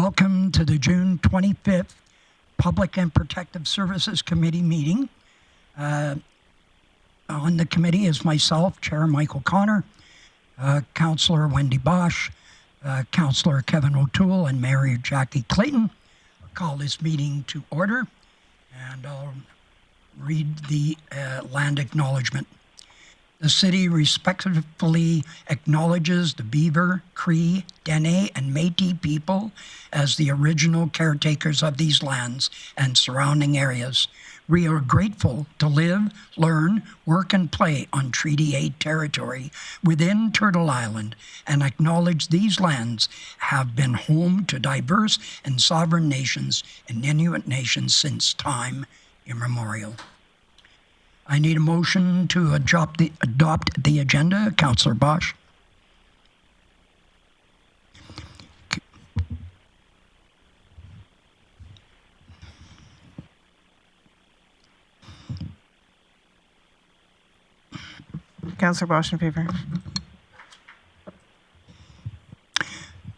Welcome to the June 25th Public and Protective Services Committee meeting. On the committee is myself, Chair Michael Connor, Councillor Wendy Bosch, Councillor Kevin O'Toole, and Mayor Jackie Clayton. I'll call this meeting to order, and I'll read the land acknowledgement. The city respectfully acknowledges the Beaver, Cree, Dene, and Métis people as the original caretakers of these lands and surrounding areas. We are grateful to live, learn, work, and play on Treaty 8 territory within Turtle Island, and acknowledge these lands have been home to diverse and sovereign nations and Inuit nations since time immemorial. I need a motion to adopt the agenda. Councillor Bosch. Councillor Bosch in favour.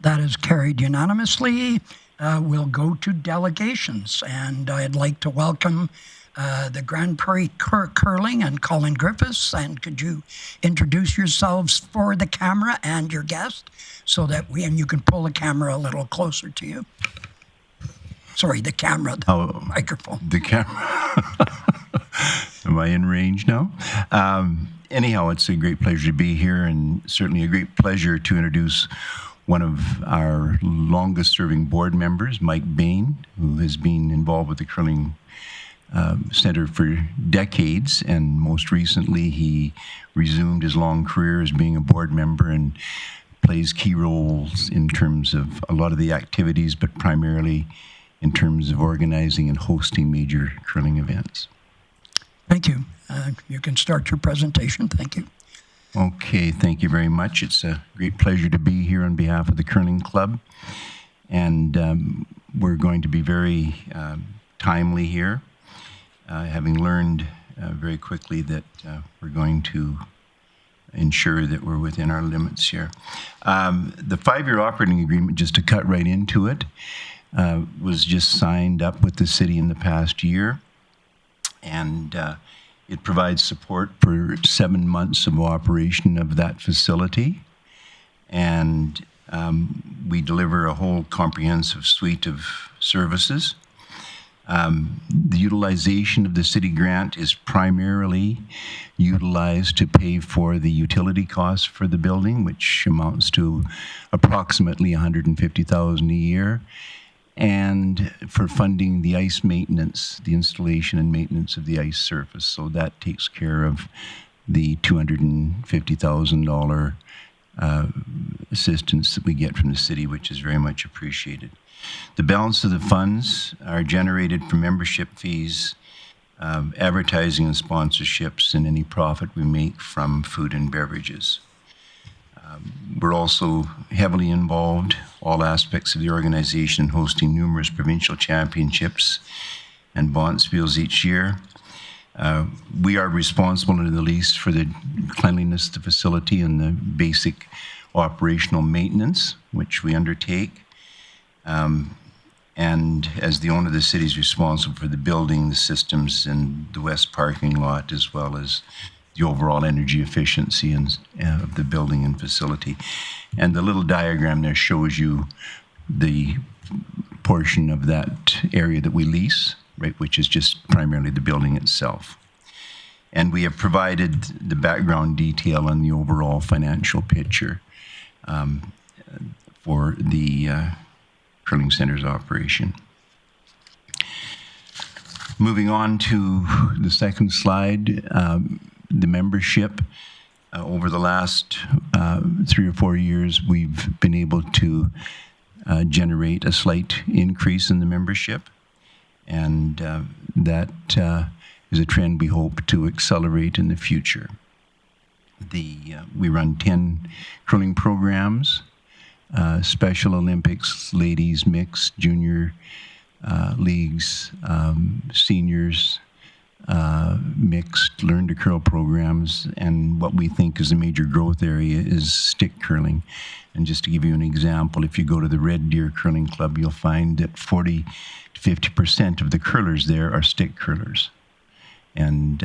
That is carried unanimously. We'll go to delegations, and I'd like to welcome the Grande Prairie Curling and Colin Griffiths. And could you introduce yourselves for the camera and your guest so that and you can pull the camera a little closer to you. Sorry, the camera, the microphone. The camera. Am I in range now? Anyhow, it's a great pleasure to be here, and certainly a great pleasure to introduce one of our longest serving board members, Mike Bain, who has been involved with the Curling Center for decades, and most recently he resumed his long career as being a board member and plays key roles in terms of a lot of the activities, but primarily in terms of organizing and hosting major curling events. Thank you. You can start your presentation. Thank you. Okay, thank you very much. It's a great pleasure to be here on behalf of the Curling Club, and we're going to be very timely here. Having learned very quickly that we're going to ensure that we're within our limits here. The 5-year operating agreement, just to cut right into it, was just signed up with the city in the past year, and it provides support for 7 months of operation of that facility, and we deliver a whole comprehensive suite of services. The utilization of the city grant is primarily utilized to pay for the utility costs for the building, which amounts to approximately $150,000 a year, and for funding the ice maintenance, the installation and maintenance of the ice surface. So that takes care of the $250,000 assistance that we get from the city, which is very much appreciated. The balance of the funds are generated from membership fees, advertising and sponsorships, and any profit we make from food and beverages. We're also heavily involved, all aspects of the organization, hosting numerous provincial championships and bonspiels each year. We are responsible in the least for the cleanliness of the facility and the basic operational maintenance, which we undertake. And as the owner of the city is responsible for the building, the systems, and the west parking lot, as well as the overall energy efficiency of the building and facility. And the little diagram there shows you the portion of that area that we lease, right, which is just primarily the building itself. And we have provided the background detail on the overall financial picture for the Curling Center's operation. Moving on to the second slide, the membership. Over the last 3 or 4 years, we've been able to generate a slight increase in the membership, and that is a trend we hope to accelerate in the future. We run 10 curling programs, Special Olympics, ladies, mixed, junior leagues, seniors, mixed learn to curl programs, and what we think is a major growth area is stick curling. And just to give you an example, if you go to the Red Deer Curling Club, you'll find that 40 to 50% of the curlers there are stick curlers. And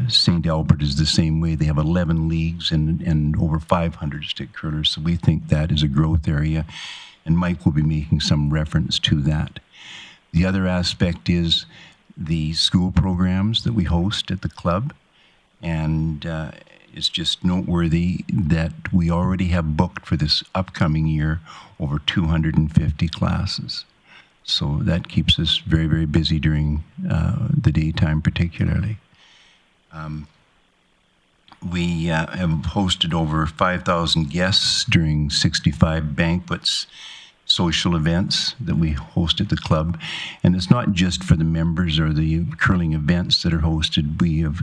St. Albert is the same way. They have 11 leagues and over 500 stick curlers. So we think that is a growth area. And Mike will be making some reference to that. The other aspect is the school programs that we host at the club. And it's just noteworthy that we already have booked for this upcoming year over 250 classes. So that keeps us very, very busy during the daytime particularly. We have hosted over 5,000 guests during 65 banquets, social events that we host at the club. And it's not just for the members or the curling events that are hosted. We have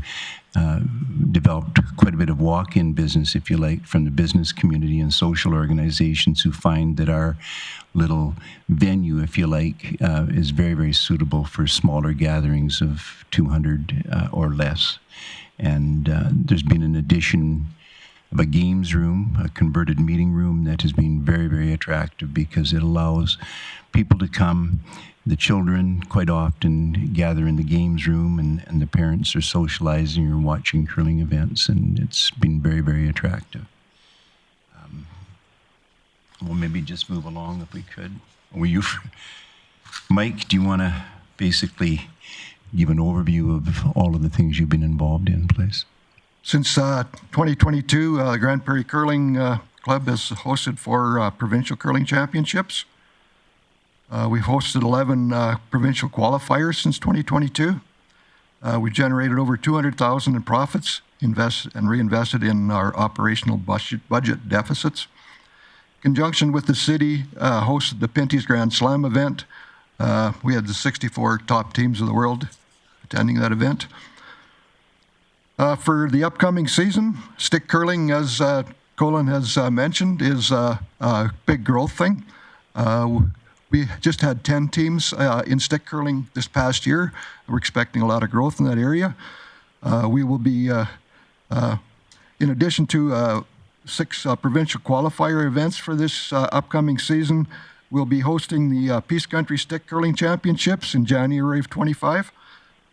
developed quite a bit of walk-in business, if you like, from the business community and social organizations who find that our little venue, if you like, is very, very suitable for smaller gatherings of 200 or less. And there's been an addition of a games room, a converted meeting room that has been very, very attractive because it allows people to come. The children quite often gather in the games room, and the parents are socializing or watching curling events, and it's been very, very attractive. We'll maybe just move along if we could. Mike, do you want to basically give an overview of all of the things you've been involved in, please? Since 2022, the Grande Prairie Curling Club has hosted 4 provincial curling championships. We've hosted 11 provincial qualifiers since 2022. We generated over $200,000 in profits, and reinvested in our operational budget deficits. In conjunction with the city, hosted the Pinty's Grand Slam event. We had the 64 top teams of the world attending that event. For the upcoming season, stick curling, as Colin has mentioned, is a big growth thing. We just had 10 teams in stick curling this past year. We're expecting a lot of growth in that area. We will be, in addition to 6 provincial qualifier events for this upcoming season, we'll be hosting the Peace Country Stick Curling Championships in January of 25,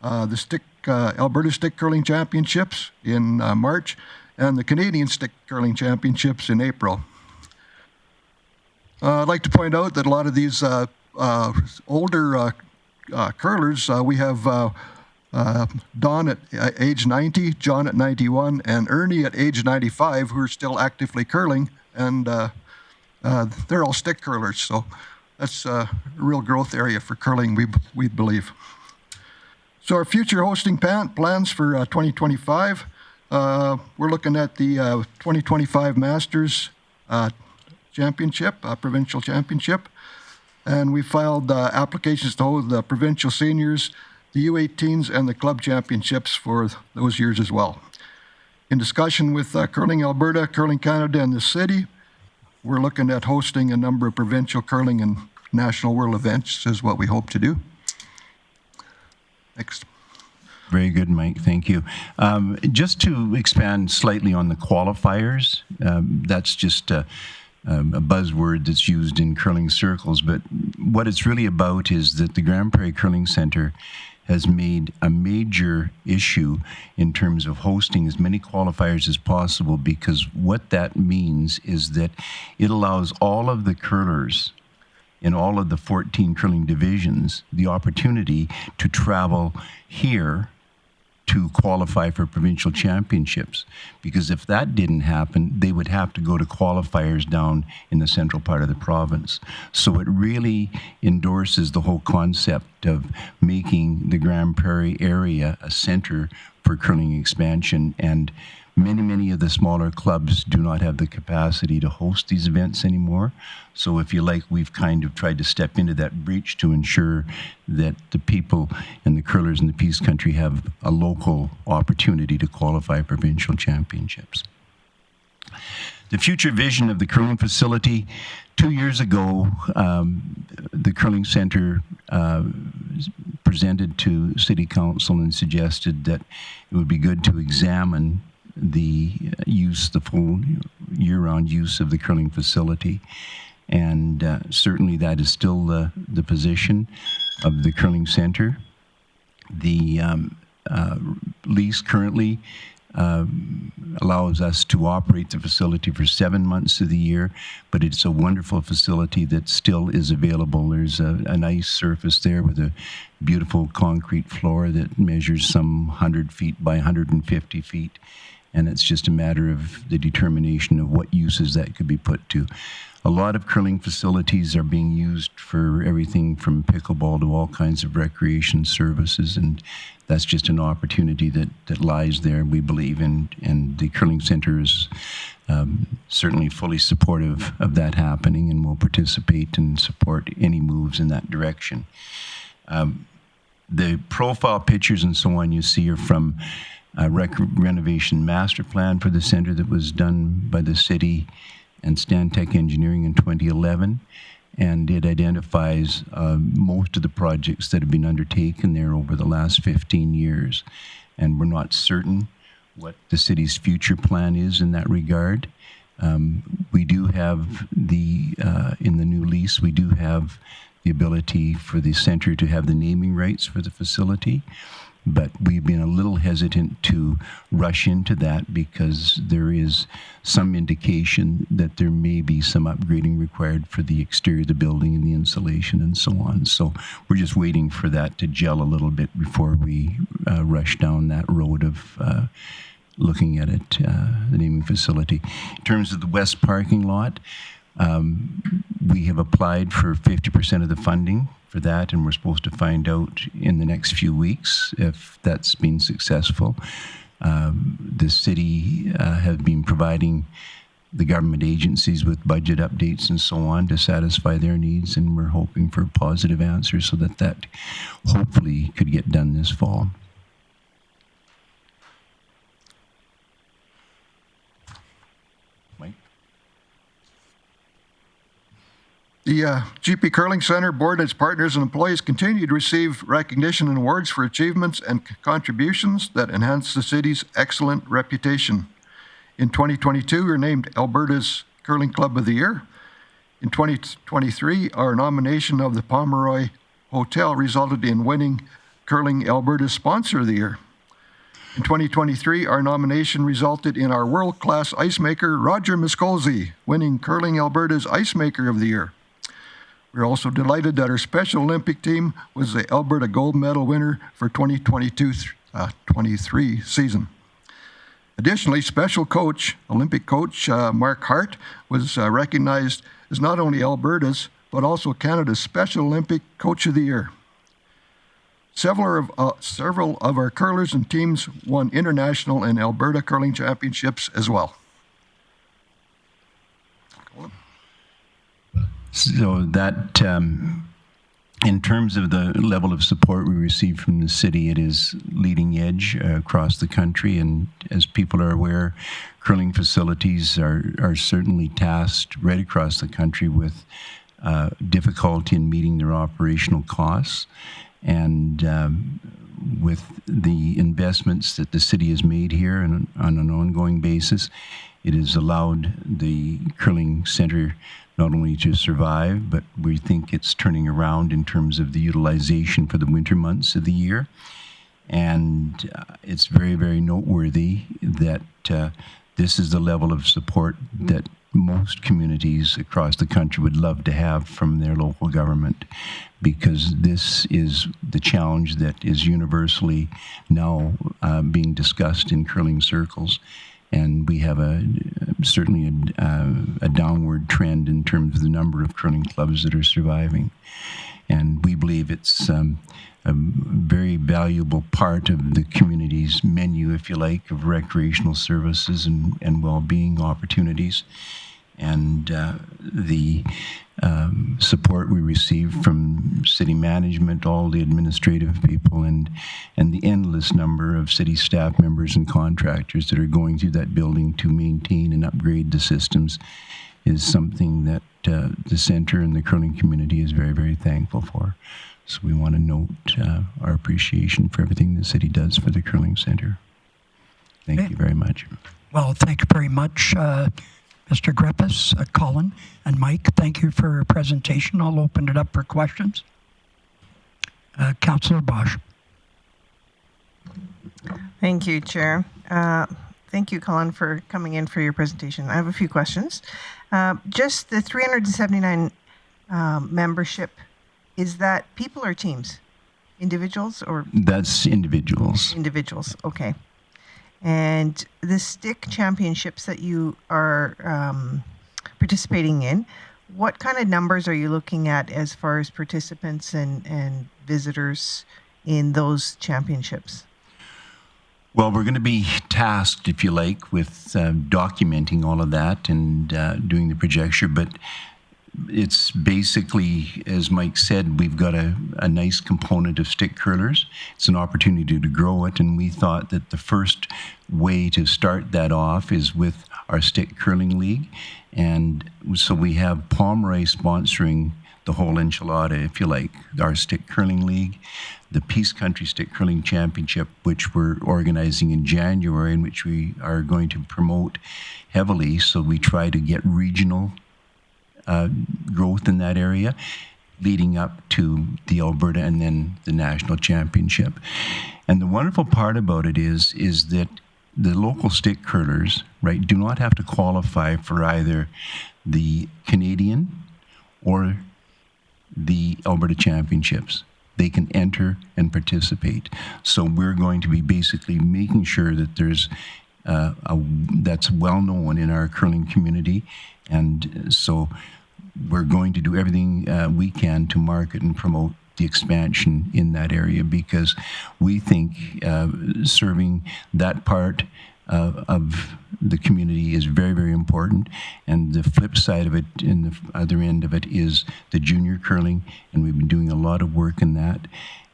the Alberta Stick Curling Championships in March, and the Canadian Stick Curling Championships in April. I'd like to point out that a lot of these older curlers, we have Don at age 90, John at 91, and Ernie at age 95, who are still actively curling, and they're all stick curlers, so that's a real growth area for curling, we believe. So our future hosting plans for 2025, we're looking at the 2025 Masters Championship, Provincial Championship, and we filed applications to hold the Provincial Seniors, the U18s, and the Club Championships for those years as well. In discussion with Curling Alberta, Curling Canada, and the city, we're looking at hosting a number of provincial curling and national world events is what we hope to do. Next. Very good, Mike. Thank you. Just to expand slightly on the qualifiers, that's just a buzzword that's used in curling circles, but what it's really about is that the Grande Prairie Curling Centre has made a major issue in terms of hosting as many qualifiers as possible, because what that means is that it allows all of the curlers in all of the 14 curling divisions the opportunity to travel here to qualify for provincial championships. Because if that didn't happen, they would have to go to qualifiers down in the central part of the province. So it really endorses the whole concept of making the Grande Prairie area a center for curling expansion. And many of the smaller clubs do not have the capacity to host these events anymore. So if you like, we've kind of tried to step into that breach to ensure that the people and the curlers in the Peace Country have a local opportunity to qualify provincial championships. The future vision of the curling facility. 2 years ago, the curling center presented to City Council and suggested that it would be good to examine the full year-round use of the curling facility. And certainly that is still the position of the curling center. The lease currently allows us to operate the facility for 7 months of the year, but it's a wonderful facility that still is available. There's a nice surface there with a beautiful concrete floor that measures some 100 feet by 150 feet, and it's just a matter of the determination of what uses that could be put to. A lot of curling facilities are being used for everything from pickleball to all kinds of recreation services, and that's just an opportunity that lies there, we believe, and the curling center is certainly fully supportive of that happening and will participate and support any moves in that direction. The profile pictures and so on you see are from a renovation master plan for the center that was done by the city and Stantec Engineering in 2011, and it identifies most of the projects that have been undertaken there over the last 15 years. And we're not certain what the city's future plan is in that regard. We do have in the new lease, we do have the ability for the center to have the naming rights for the facility. But we've been a little hesitant to rush into that because there is some indication that there may be some upgrading required for the exterior of the building and the insulation and so on. So we're just waiting for that to gel a little bit before we rush down that road of looking at it, the naming facility. In terms of the west parking lot, we have applied for 50% of the funding for that, and we're supposed to find out in the next few weeks if that's been successful. The city has been providing the government agencies with budget updates and so on to satisfy their needs, and we're hoping for a positive answer so that hopefully could get done this fall. Mike? The GP Curling Center Board and its partners and employees continue to receive recognition and awards for achievements and contributions that enhance the city's excellent reputation. In 2022, we were named Alberta's Curling Club of the Year. In 2023, our nomination of the Pomeroy Hotel resulted in winning Curling Alberta's Sponsor of the Year. In 2023, our nomination resulted in our world-class ice maker, Roger Miscolzi, winning Curling Alberta's Ice Maker of the Year. We're also delighted that our Special Olympic team was the Alberta Gold Medal winner for 2022-23 season. Additionally, special coach, Olympic coach Mark Hart, was recognized as not only Alberta's, but also Canada's Special Olympic Coach of the Year. Several of our curlers and teams won international and Alberta curling championships as well. So that, in terms of the level of support we receive from the city, it is leading edge across the country. And as people are aware, curling facilities are certainly tasked right across the country with difficulty in meeting their operational costs. And with the investments that the city has made here and on an ongoing basis, it has allowed the curling center not only to survive, but we think it's turning around in terms of the utilization for the winter months of the year. And it's very, very noteworthy that this is the level of support that most communities across the country would love to have from their local government, because this is the challenge that is universally now being discussed in curling circles. And we have certainly a downward trend in terms of the number of curling clubs that are surviving. And we believe it's a very valuable part of the community's menu, if you like, of recreational services and well-being opportunities. and the support we received from city management, all the administrative people, and the endless number of city staff members and contractors that are going through that building to maintain and upgrade the systems is something that the center and the curling community is very, very thankful for. So we want to note our appreciation for everything the city does for the curling center. Thank you very much. Well, thank you very much, Mr. Griffiths, Colin, and Mike. Thank you for your presentation. I'll open it up for questions. Councillor Bosch. Thank you, Chair. Thank you, Colin, for coming in for your presentation. I have a few questions. Just the 379 membership, is that people or teams? Individuals or? That's individuals. Individuals, okay. And the stick championships that you are participating in, what kind of numbers are you looking at as far as participants and visitors in those championships? Well, we're going to be tasked, if you like, with documenting all of that and doing the projection, but it's basically, as Mike said, we've got a nice component of stick curlers. It's an opportunity to grow it, and we thought that the first way to start that off is with our stick curling league. And so we have Pomeroy sponsoring the whole enchilada, if you like, our stick curling league, the Peace Country Stick Curling Championship, which we're organizing in January, and which we are going to promote heavily. So we try to get regional growth in that area, leading up to the Alberta and then the national championship. And the wonderful part about it is that the local stick curlers, right, do not have to qualify for either the Canadian or the Alberta Championships. They can enter and participate. So we're going to be basically making sure that there's that's well known in our curling community, and so we're going to do everything we can to market and promote the expansion in that area, because we think serving that part of the community is very, very important. And the flip side of it, and the other end of it, is the junior curling, and we've been doing a lot of work in that.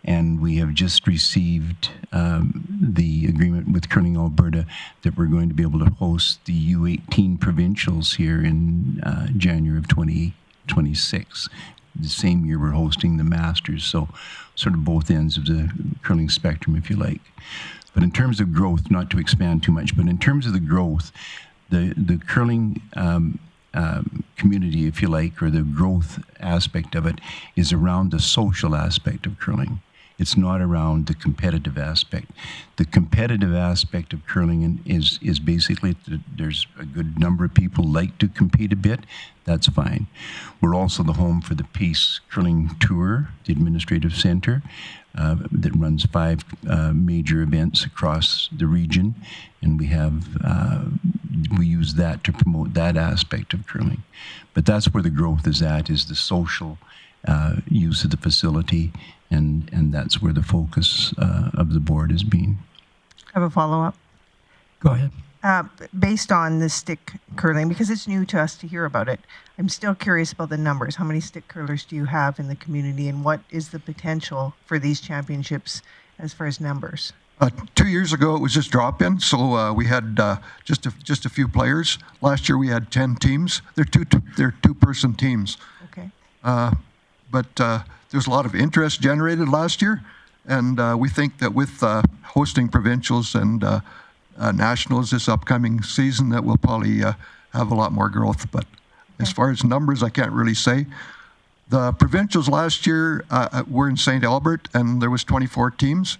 And we have just received the agreement with Curling Alberta that we're going to be able to host the U18 provincials here in January of 2026. The same year we're hosting the Masters, so sort of both ends of the curling spectrum, if you like. But in terms of growth, not to expand too much, but in terms of the growth, the curling community, if you like, or the growth aspect of it, is around the social aspect of curling. It's not around the competitive aspect. The competitive aspect of curling is basically that there's a good number of people like to compete a bit. That's fine. We're also the home for the Peace Curling Tour, the administrative center, that runs 5 major events across the region, and we use that to promote that aspect of curling. But that's where the growth is at, is the social use of the facility, and that's where the focus of the board has been. I have a follow-up. Go ahead. Based on the stick curling, because it's new to us to hear about it, I'm still curious about the numbers. How many stick curlers do you have in the community, and what is the potential for these championships as far as numbers? 2 years ago, it was just drop-in, so we had just a few players. Last year, we had 10 teams. They're two-person teams. Okay. But there's a lot of interest generated last year, and we think that with hosting provincials and nationals this upcoming season, that we'll probably have a lot more growth. But as far as numbers, I can't really say. The provincials last year were in St. Albert, and there was 24 teams.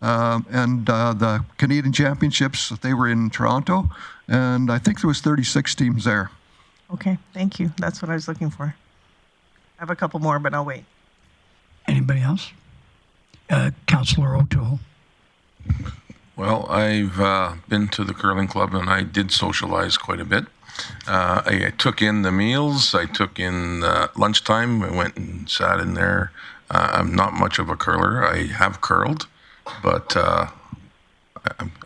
And the Canadian Championships, they were in Toronto, and I think there was 36 teams there. Okay, thank you. That's what I was looking for. I have a couple more, but I'll wait. Anybody else? Councillor O'Toole. Well, I've been to the curling club, and I did socialize quite a bit. I took in the meals. I took in lunchtime. I went and sat in there. I'm not much of a curler. I have curled, but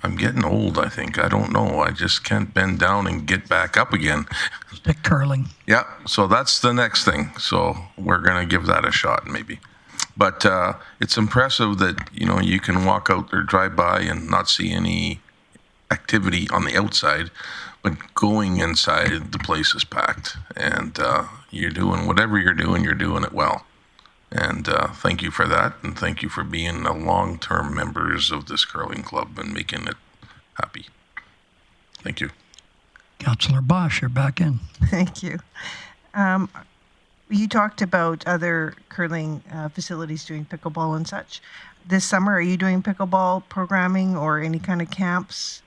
I'm getting old, I think. I don't know. I just can't bend down and get back up again. Stick curling. Yeah, so that's the next thing. So we're going to give that a shot, maybe. But it's impressive that, you can walk out there, drive by, and not see any activity on the outside, but going inside, the place is packed. And you're doing whatever you're doing it well. And thank you for that, and thank you for being a long-term members of this curling club and making it happy. Thank you. Councillor Bosch, you're back in. Thank you. You talked about other curling facilities doing pickleball and such. This summer, are you doing pickleball programming or any kind of camps?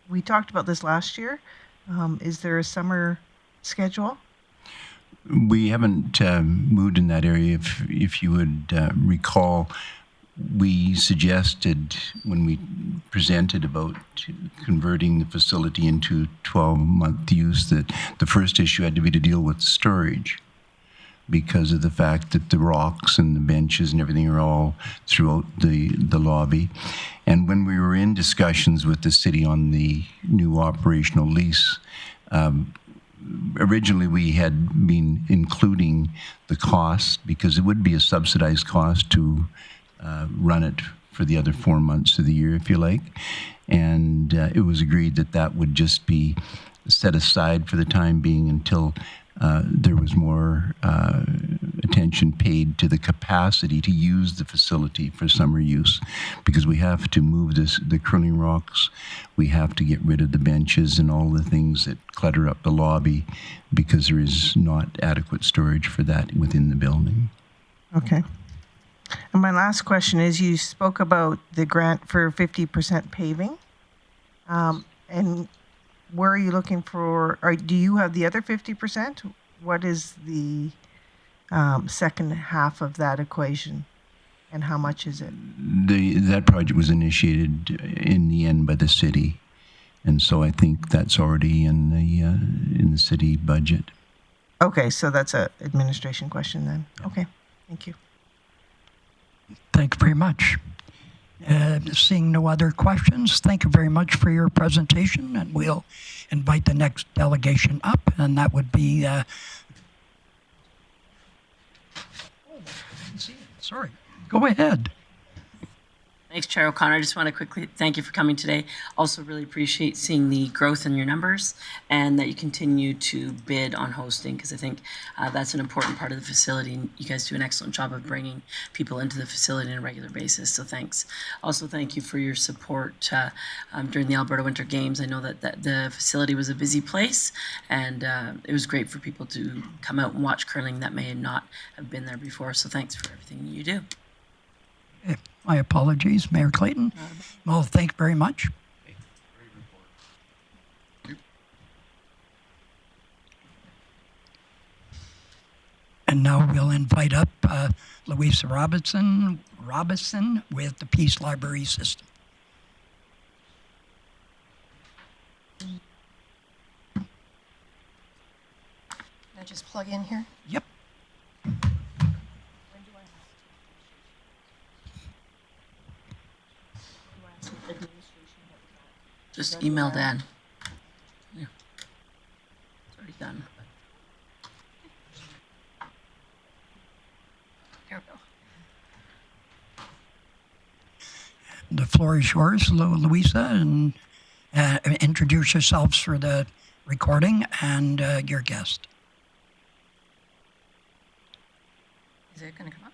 We talked about this last year. Is there a summer schedule? We haven't moved in that area. If you would recall, we suggested when we presented about converting the facility into 12-month use that the first issue had to be to deal with storage, because of the fact that the rocks and the benches and everything are all throughout the lobby. And when we were in discussions with the city on the new operational lease, originally we had been including the cost, because it would be a subsidized cost to run it for the other 4 months of the year, if you like. And it was agreed that that would just be set aside for the time being until there was more attention paid to the capacity to use the facility for summer use, because we have to move the curling rocks, we have to get rid of the benches and all the things that clutter up the lobby, because there is not adequate storage for that within the building. Okay. And my last question is, you spoke about the grant for 50% paving. And where are you looking for, or do you have the other 50%? What is the second half of that equation, and how much is it? That project was initiated in the end by the city, and so I think that's already in the city budget. Okay, so that's a administration question then. Okay, thank you. Thank you very much. Seeing no other questions, thank you very much for your presentation, and we'll invite the next delegation up, and that would be... Sorry, go ahead. Thanks, Chair O'Connor. I just want to quickly thank you for coming today. Also really appreciate seeing the growth in your numbers, and that you continue to bid on hosting, because I think that's an important part of the facility. And you guys do an excellent job of bringing people into the facility on a regular basis, so thanks. Also, thank you for your support during the Alberta Winter Games. I know that the facility was a busy place, and it was great for people to come out and watch curling that may not have been there before, so thanks for everything you do. My apologies, Mayor Clayton. Well, thank you very much. And now we'll invite up Louisa Robinson with the Peace Library System. Can I just plug in here? Yep. Just email Dan. Yeah. It's already done. Here we go. The floor is yours, Louisa, and introduce yourselves for the recording and your guest. Is it going to come up?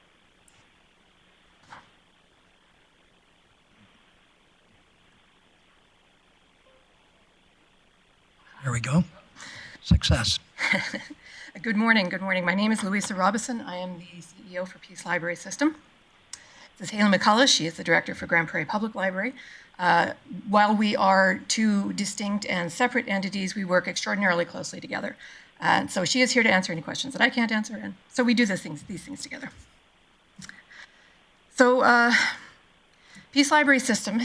There we go. Success. Good morning. Good morning. My name is Louisa Robinson. I am the CEO for Peace Library System. This is Haley McCullough. She is the director for Grande Prairie Public Library. While we are two distinct and separate entities, we work extraordinarily closely together. And so she is here to answer any questions that I can't answer, and so we do these things together. So Peace Library System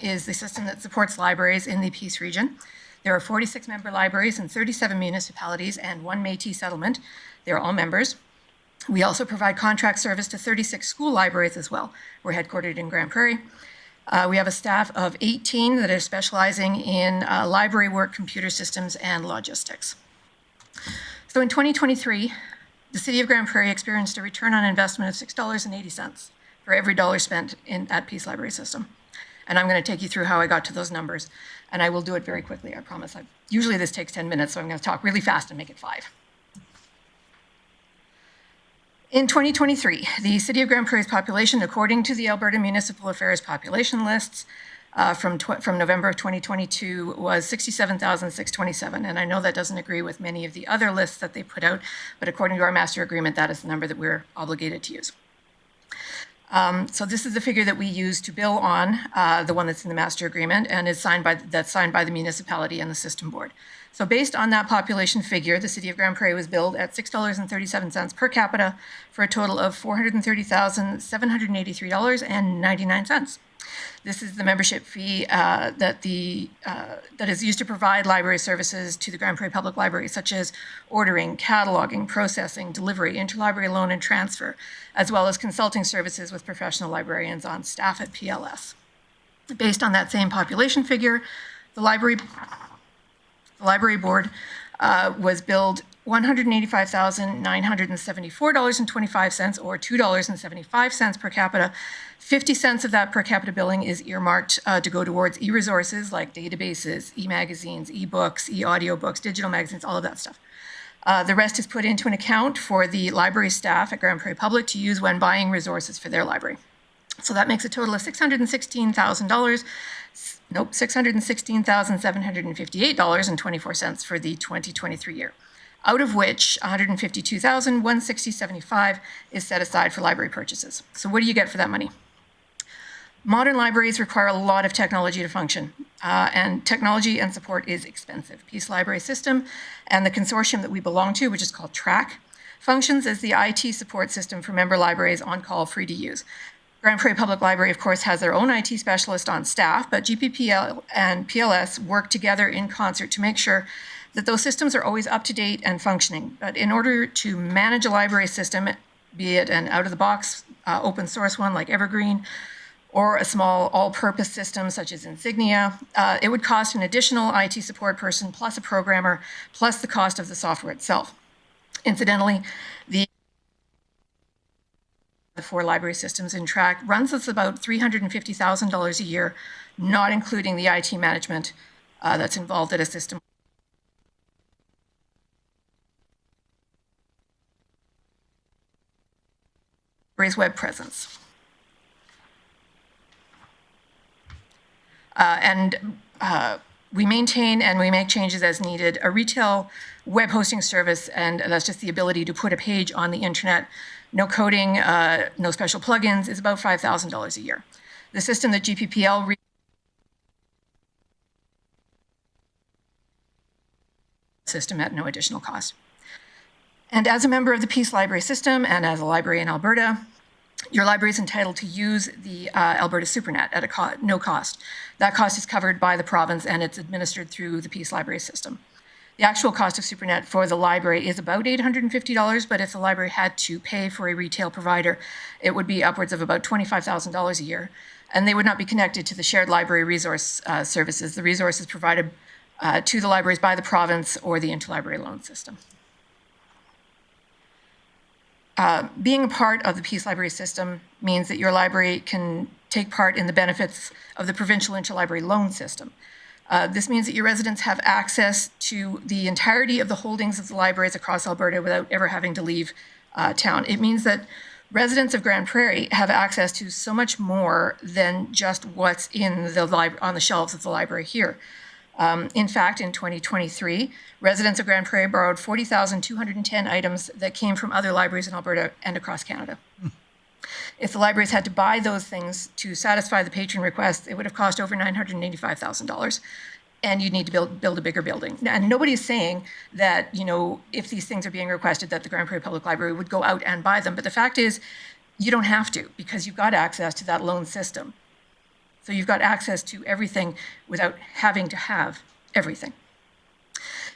is the system that supports libraries in the Peace region. There are 46 member libraries in 37 municipalities and one Métis settlement. They're all members. We also provide contract service to 36 school libraries as well. We're headquartered in Grande Prairie. We have a staff of 18 that are specializing in library work, computer systems, and logistics. So in 2023, the City of Grande Prairie experienced a return on investment of $6.80 for every dollar spent at Peace Library System. And I'm going to take you through how I got to those numbers. And I will do it very quickly, I promise. Usually this takes 10 minutes, so I'm going to talk really fast and make it 5. In 2023, the City of Grande Prairie's population, according to the Alberta Municipal Affairs population lists from November of 2022, was 67,627. And I know that doesn't agree with many of the other lists that they put out, but according to our master agreement, that is the number that we're obligated to use. So this is the figure that we use to bill on, the one that's in the master agreement, and is signed by the municipality and the system board. So based on that population figure, the City of Grande Prairie was billed at $6.37 per capita for a total of $430,783.99. This is the membership fee that is used to provide library services to the Grande Prairie Public Library, such as ordering, cataloging, processing, delivery, interlibrary loan and transfer, as well as consulting services with professional librarians on staff at PLS. Based on that same population figure, the library board was billed $185,974.25, or $2.75 per capita. 50 cents of that per capita billing is earmarked to go towards e-resources like databases, e-magazines, e-books, e-audiobooks, digital magazines, all of that stuff. The rest is put into an account for the library staff at Grande Prairie Public to use when buying resources for their library. So that makes a total of $616,758.24 for the 2023 year, out of which $152,160.75 is set aside for library purchases. So what do you get for that money? Modern libraries require a lot of technology to function, and technology and support is expensive. Peace Library System and the consortium that we belong to, which is called TRAC, functions as the IT support system for member libraries on call, free to use. Grande Prairie Public Library, of course, has their own IT specialist on staff, but GPPL and PLS work together in concert to make sure that those systems are always up to date and functioning. But in order to manage a library system, be it an out-of-the-box open source one like Evergreen, or a small all-purpose system such as Insignia, it would cost an additional IT support person plus a programmer, plus the cost of the software itself. Incidentally, the 4 library systems in TRAC runs us about $350,000 a year, not including the IT management that's involved at a system. Library's web presence. We maintain and we make changes as needed. A retail web hosting service, and that's just the ability to put a page on the internet, no coding, no special plugins, is about $5,000 a year. The system that GPPL system at no additional cost. And as a member of the Peace Library System and as a library in Alberta, your library is entitled to use the Alberta SuperNet at no cost. That cost is covered by the province and it's administered through the Peace Library System. The actual cost of SuperNet for the library is about $850, but if the library had to pay for a retail provider, it would be upwards of about $25,000 a year. And they would not be connected to the shared library resource services. The resources provided to the libraries by the province or the interlibrary loan system. Being a part of the Peace Library System means that your library can take part in the benefits of the provincial interlibrary loan system. This means that your residents have access to the entirety of the holdings of the libraries across Alberta without ever having to leave town. It means that residents of Grande Prairie have access to so much more than just what's in the on the shelves of the library here. In fact, in 2023, residents of Grande Prairie borrowed 40,210 items that came from other libraries in Alberta and across Canada. If the libraries had to buy those things to satisfy the patron requests, it would have cost over $985,000, and you'd need to build a bigger building. And nobody's saying that, you know, if these things are being requested, that the Grande Prairie Public Library would go out and buy them. But the fact is, you don't have to, because you've got access to that loan system. So you've got access to everything without having to have everything.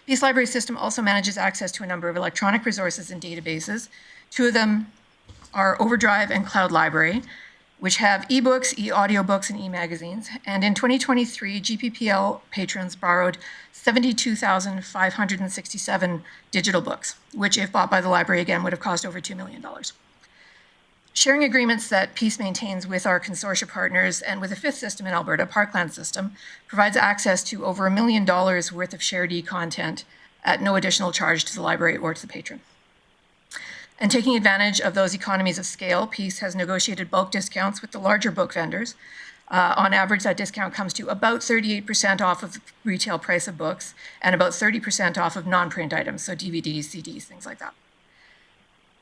Peace Library System also manages access to a number of electronic resources and databases. 2 of them are Overdrive and Cloud Library. which have ebooks, e-audiobooks, and e-magazines. And in 2023, GPPL patrons borrowed 72,567 digital books, which, if bought by the library again, would have cost over $2 million. Sharing agreements that Peace maintains with our consortia partners and with a fifth system in Alberta, Parkland System, provides access to over $1 million worth of shared e-content at no additional charge to the library or to the patron. And taking advantage of those economies of scale, Peace has negotiated bulk discounts with the larger book vendors. On average, that discount comes to about 38% off of the retail price of books and about 30% off of non-print items, so DVDs, CDs, things like that.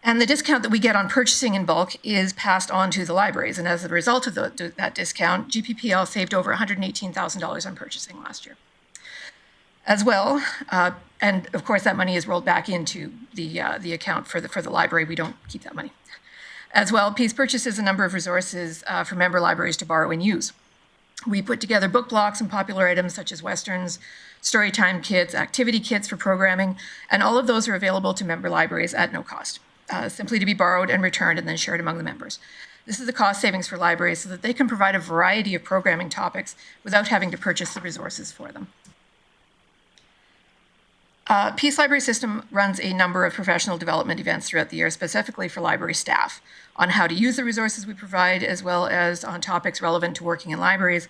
And the discount that we get on purchasing in bulk is passed on to the libraries. And as a result of that discount, GPPL saved over $118,000 on purchasing last year. As well, and of course that money is rolled back into the account for the library. We don't keep that money. As well, Peace purchases a number of resources for member libraries to borrow and use. We put together book blocks and popular items such as westerns, storytime kits, activity kits for programming, and all of those are available to member libraries at no cost, simply to be borrowed and returned and then shared among the members. This is a cost savings for libraries so that they can provide a variety of programming topics without having to purchase the resources for them. Peace Library System runs a number of professional development events throughout the year, specifically for library staff, on how to use the resources we provide, as well as on topics relevant to working in libraries.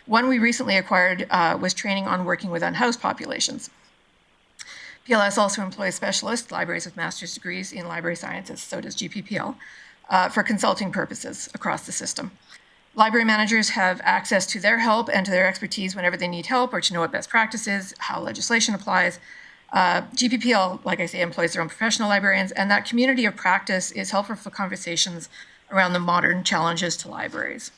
One we recently acquired was training on working with unhoused populations. PLS also employs specialists, libraries with master's degrees in library sciences, so does GPPL, for consulting purposes across the system. Library managers have access to their help and to their expertise whenever they need help or to know what best practices, how legislation applies. GPPL, like I say, employs their own professional librarians, and that community of practice is helpful for conversations around the modern challenges to libraries.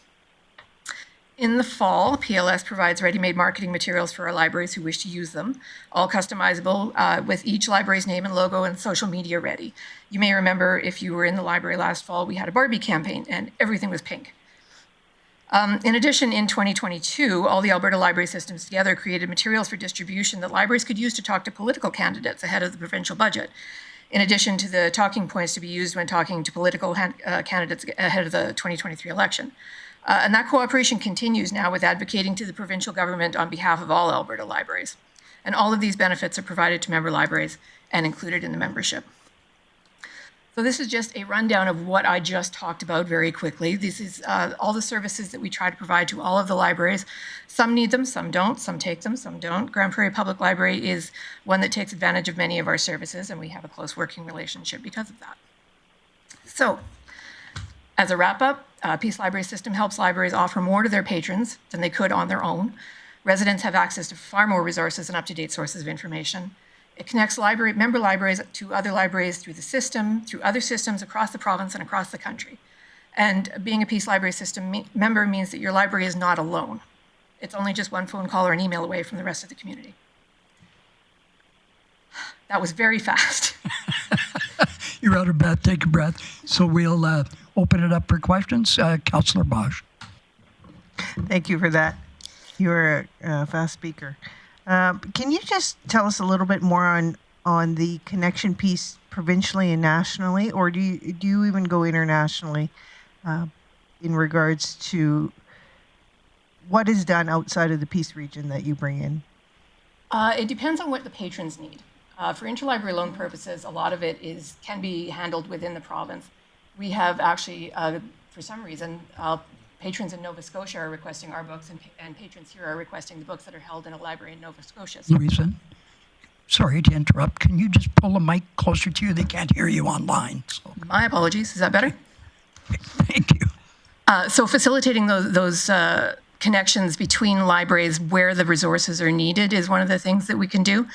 In the fall, PLS provides ready-made marketing materials for our libraries who wish to use them, all customizable with each library's name and logo and social media ready. You may remember if you were in the library last fall, we had a Barbie campaign and everything was pink. In addition, in 2022, all the Alberta library systems together created materials for distribution that libraries could use to talk to political candidates ahead of the provincial budget, in addition to the talking points to be used when talking to political candidates ahead of the 2023 election. And that cooperation continues now with advocating to the provincial government on behalf of all Alberta libraries. And all of these benefits are provided to member libraries and included in the membership. So this is just a rundown of what I just talked about very quickly. This is all the services that we try to provide to all of the libraries. Some need them, some don't, some take them, some don't. Grande Prairie Public Library is one that takes advantage of many of our services, and we have a close working relationship because of that. So, as a wrap-up, Peace Library System helps libraries offer more to their patrons than they could on their own. Residents have access to far more resources and up-to-date sources of information. It connects member libraries to other libraries through the system, through other systems across the province and across the country. And being a Peace Library System member means that your library is not alone. It's only just one phone call or an email away from the rest of the community. That was very fast. You're out of breath, take a breath. So we'll open it up for questions. Councillor Bosch. Thank you for that. You're a fast speaker. Can you just tell us a little bit more on the connection piece provincially and nationally, or do you even go internationally in regards to what is done outside of the Peace region that you bring in? It depends on what the patrons need. For interlibrary loan purposes, a lot of it can be handled within the province. We have actually, for some reason, patrons in Nova Scotia are requesting our books, and patrons here are requesting the books that are held in a library in Nova Scotia. So Louisa, sorry to interrupt. Can you just pull the mic closer to you? They can't hear you online. So. My apologies. Is that better? Thank you. So facilitating those connections between libraries where the resources are needed is one of the things that we can do.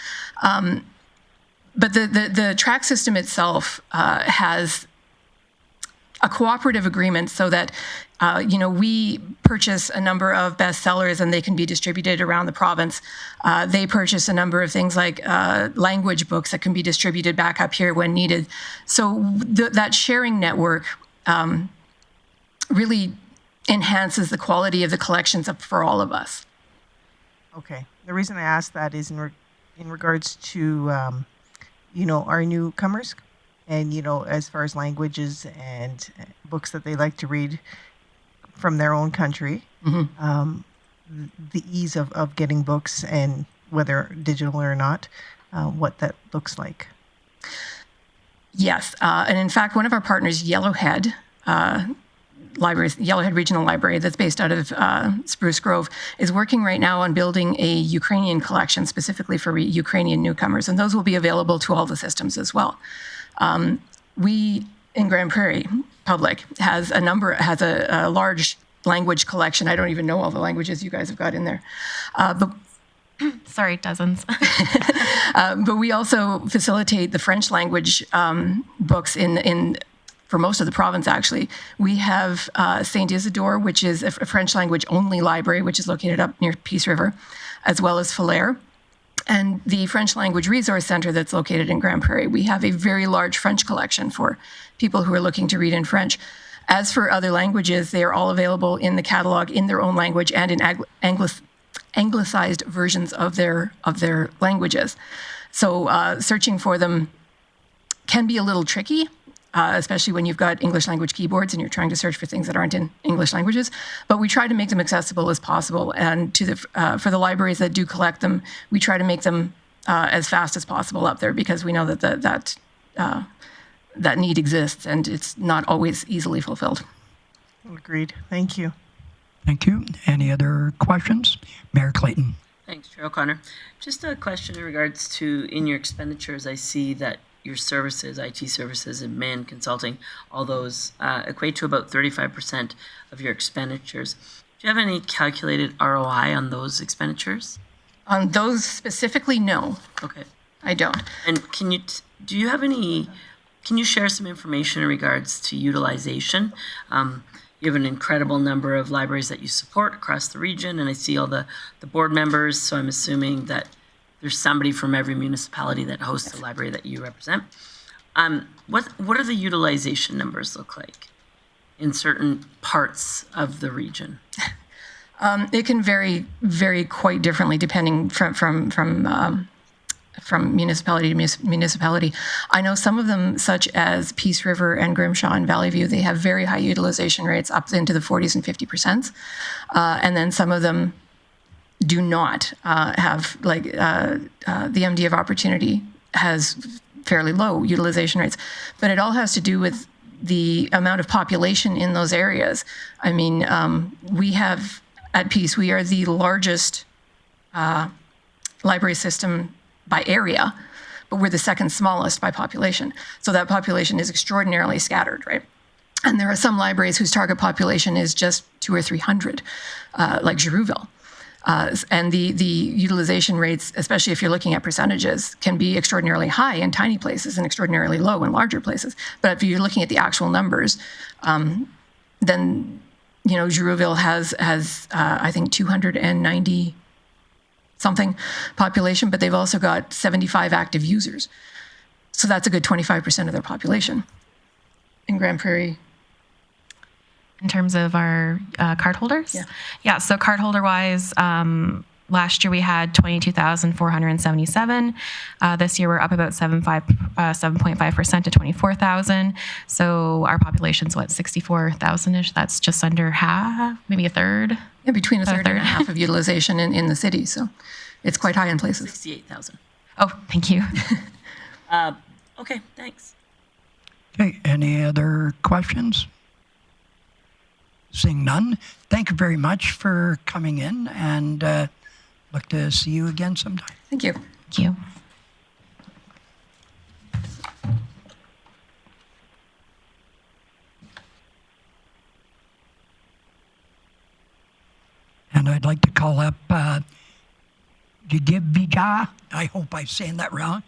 But the track system itself has a cooperative agreement so that we purchase a number of bestsellers and they can be distributed around the province. They purchase a number of things like language books that can be distributed back up here when needed. So that sharing network really enhances the quality of the collections for all of us. Okay. The reason I asked that is in regards to, our newcomers and, as far as languages and books that they like to read. from their own country, the ease of getting books and whether digital or not, what that looks like. Yes, and in fact, one of our partners, Yellowhead Regional Library, that's based out of Spruce Grove, is working right now on building a Ukrainian collection specifically for Ukrainian newcomers, and those will be available to all the systems as well. We in Grande Prairie Public has a large language collection. I don't even know all the languages you guys have got in there, but. Sorry, dozens. But we also facilitate the French language books for most of the province, actually. We have St. Isidore, which is a French language only library, which is located up near Peace River, as well as Falaire. And the French Language Resource Center that's located in Grande Prairie. We have a very large French collection for people who are looking to read in French. As for other languages, they are all available in the catalog in their own language and in anglicized versions of their languages. So searching for them can be a little tricky, especially when you've got English language keyboards and you're trying to search for things that aren't in English languages. But we try to make them accessible as possible. And for the libraries that do collect them, we try to make them as fast as possible up there because we know that need exists and it's not always easily fulfilled. Agreed. Thank you. Thank you. Any other questions? Mayor Clayton. Thanks, Chair O'Connor. Just a question in regards to, in your expenditures, I see that your services, IT services and man consulting, all those equate to about 35% of your expenditures. Do you have any calculated ROI on those expenditures? On those specifically, no. Okay. I don't. And can you share some information in regards to utilization? You have an incredible number of libraries that you support across the region, and I see all the board members, so I'm assuming that there's somebody from every municipality that hosts the library that you represent. What are the utilization numbers look like in certain parts of the region? It can vary quite differently depending from municipality to municipality. I know some of them, such as Peace River and Grimshaw and Valley View, they have very high utilization rates up into the 40s and 50%. And then some of them do not have, like the MD of Opportunity has fairly low utilization rates. But it all has to do with the amount of population in those areas. I mean, we have, at Peace, we are the largest library system by area, but we're the second smallest by population. So that population is extraordinarily scattered, right? And there are some libraries whose target population is just 200 or 300, like Girouville. And the utilization rates, especially if you're looking at percentages, can be extraordinarily high in tiny places and extraordinarily low in larger places. But if you're looking at the actual numbers, then, you know, Girouville has I think 290 something population, but they've also got 75 active users. So that's a good 25% of their population. In Grande Prairie. In terms of our card holders? Yeah, so card holder wise, last year we had 22,477. This year we're up about 7.5% to 24,000. So our population's 64,000-ish. That's just under half, maybe a third. Yeah, between a third and a half of utilization in the city. So it's quite high in places. 68,000. Oh, thank you. Okay, thanks. Okay, any other questions? Seeing none, thank you very much for coming in, and look to see you again sometime. Thank you. Thank you. And I'd like to call up Gigibija, I hope I'm saying that wrong,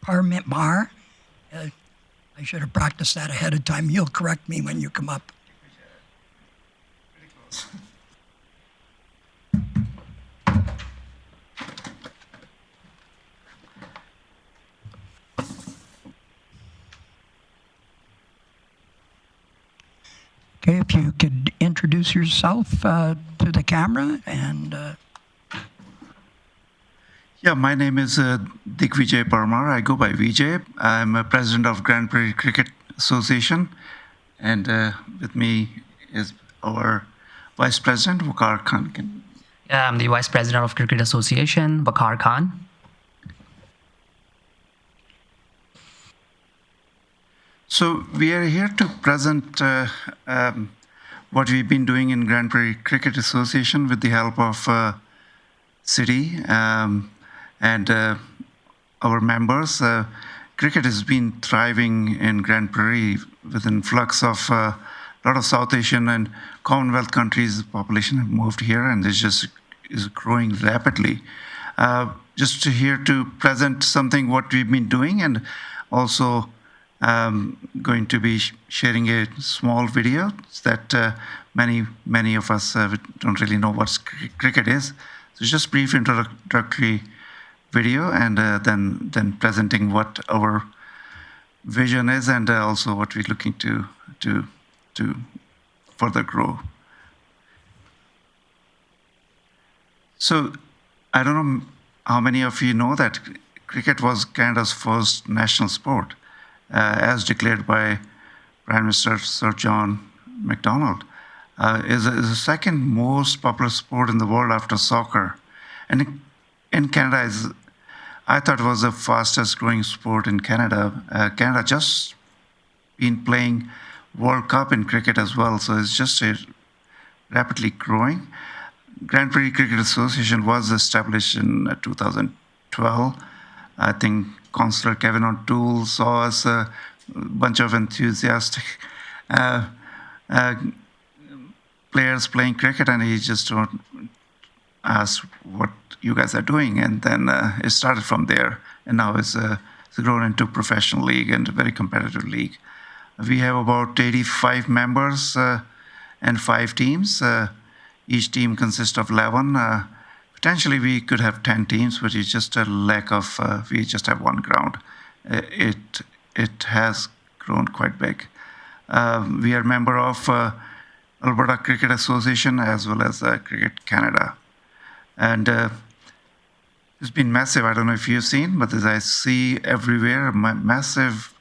Parmit Mar. I should have practiced that ahead of time. You'll correct me when you come up. Okay, if you could introduce yourself to the camera and... Yeah, my name is Digvijay Parmar. I go by Vijay. I'm a president of Grande Prairie Cricket Association. And with me is our Vice President, Waqar Khan. I'm the Vice President of Cricket Association, Waqar Khan. So we are here to present what we've been doing in Grande Prairie Cricket Association with the help of City and our members. Cricket has been thriving in Grande Prairie with an influx of a lot of South Asian and Commonwealth countries. The population have moved here, and it just is growing rapidly. Just here to present something what we've been doing, and also going to be sharing a small video that many of us don't really know what cricket is. So just brief introductory video, and then presenting what our vision is, and also what we're looking to further grow. So I don't know how many of you know that cricket was Canada's first national sport, as declared by Prime Minister Sir John Macdonald. Is the second most popular sport in the world after soccer. And in Canada, I thought it was the fastest growing sport in Canada. Canada just been playing World Cup in cricket as well, so it's just rapidly growing. Grande Prairie Cricket Association was established in 2012. I think Councillor Kevin O'Toole saw us a bunch of enthusiastic players playing cricket, and he just asked what you guys are doing, and then it started from there, and now it's grown into professional league and a very competitive league. We have about 85 members and 5 teams. Each team consists of 11. Potentially we could have 10 teams, but it's just a lack of, we just have one ground. It has grown quite big. We are a member of Alberta Cricket Association as well as Cricket Canada. And it's been massive. I don't know if you've seen, but as I see everywhere, massive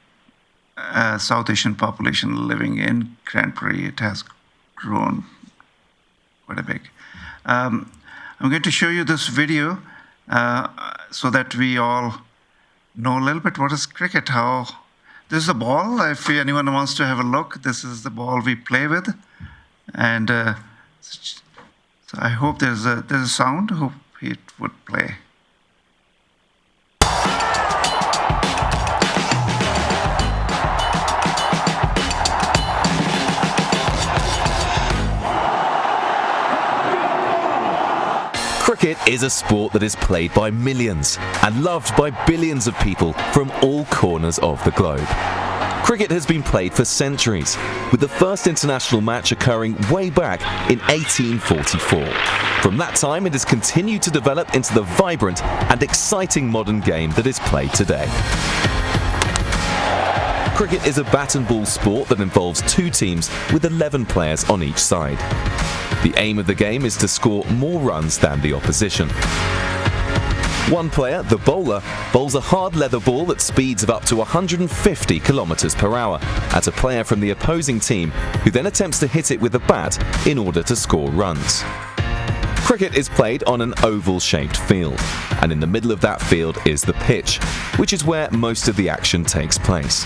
South Asian population living in Grande Prairie. It has grown quite a big. I'm going to show you this video so that we all know a little bit what is cricket. This is a ball. If anyone wants to have a look, this is the ball we play with. And so I hope there's a sound. Hope it would play. Cricket is a sport that is played by millions and loved by billions of people from all corners of the globe. Cricket has been played for centuries, with the first international match occurring way back in 1844. From that time, it has continued to develop into the vibrant and exciting modern game that is played today. Cricket is a bat and ball sport that involves 2 teams with 11 players on each side. The aim of the game is to score more runs than the opposition. One player, the bowler, bowls a hard leather ball at speeds of up to 150 km per hour at a player from the opposing team, who then attempts to hit it with a bat in order to score runs. Cricket is played on an oval-shaped field, and in the middle of that field is the pitch, which is where most of the action takes place.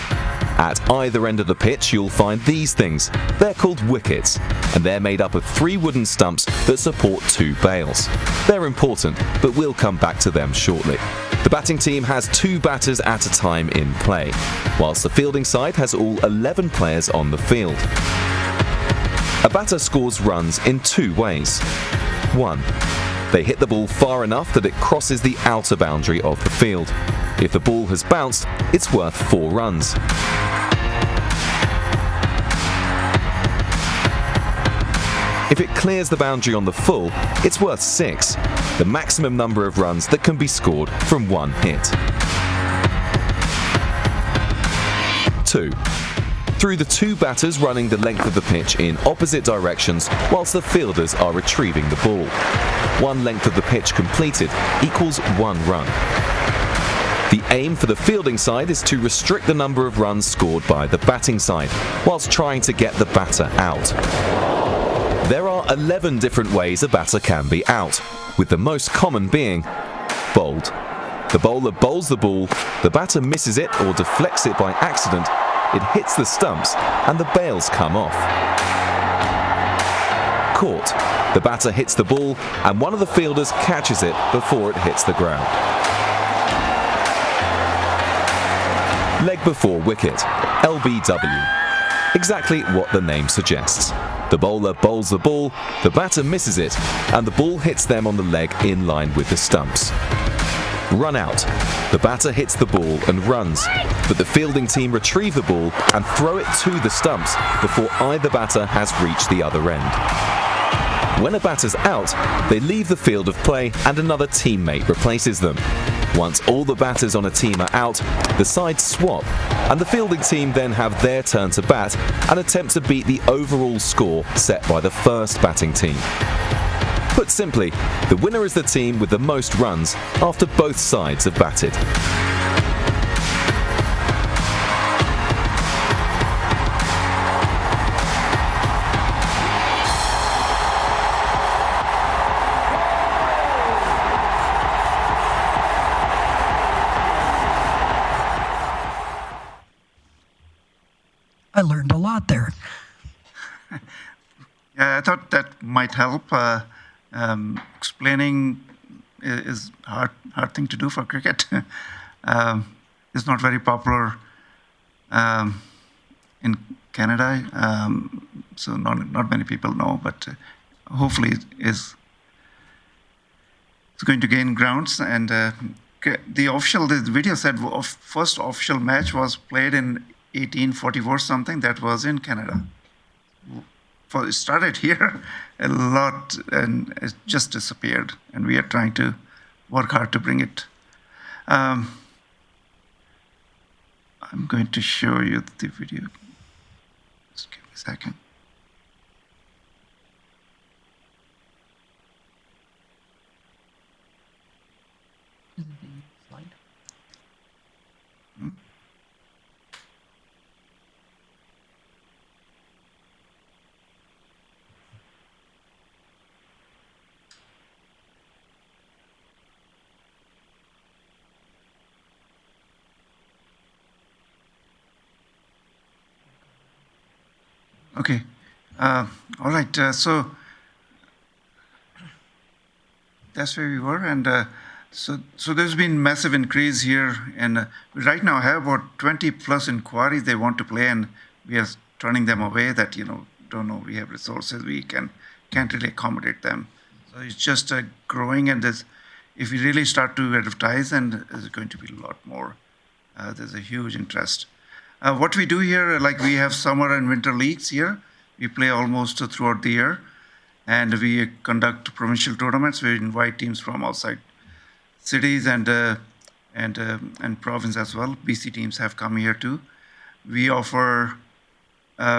At either end of the pitch, you'll find these things. They're called wickets, and they're made up of 3 wooden stumps that support 2 bails. They're important, but we'll come back to them shortly. The batting team has 2 batters at a time in play, whilst the fielding side has all 11 players on the field. A batter scores runs in 2 ways. 1. They hit the ball far enough that it crosses the outer boundary of the field. If the ball has bounced, it's worth 4 runs. If it clears the boundary on the full, it's worth 6, the maximum number of runs that can be scored from 1 hit. 2. Through the 2 batters running the length of the pitch in opposite directions whilst the fielders are retrieving the ball. 1 length of the pitch completed equals 1 run. The aim for the fielding side is to restrict the number of runs scored by the batting side, whilst trying to get the batter out. 11 different ways a batter can be out, with the most common being bowled. The bowler bowls the ball, the batter misses it or deflects it by accident, it hits the stumps and the bails come off. Caught. The batter hits the ball and one of the fielders catches it before it hits the ground. Leg before wicket, LBW. Exactly what the name suggests. The bowler bowls the ball, the batter misses it, and the ball hits them on the leg in line with the stumps. Run out. The batter hits the ball and runs, but the fielding team retrieve the ball and throw it to the stumps before either batter has reached the other end. When a batter's out, they leave the field of play and another teammate replaces them. Once all the batters on a team are out, the sides swap, and the fielding team then have their turn to bat and attempt to beat the overall score set by the first batting team. Put simply, the winner is the team with the most runs after both sides have batted. I learned a lot there. Yeah, I thought that might help. Explaining is hard thing to do for cricket. It's not very popular in Canada, so not many people know. But hopefully, it's going to gain grounds. And the video said first official match was played in 1844 something. That was in Canada. It started here a lot and it just disappeared, and we are trying to work hard to bring it. I'm going to show you the video. Just give me a second. Okay. All right. So that's where we were, and so there's been massive increase here, and we right now have about 20 plus inquiries they want to play, and we are turning them away. That don't know we have resources, we can't really accommodate them. So it's just growing, and if we really start to advertise, and there's going to be a lot more. There's a huge interest. What we do here, like we have summer and winter leagues here. We play almost throughout the year, and we conduct provincial tournaments. We invite teams from outside cities and province as well. BC teams have come here too. We offer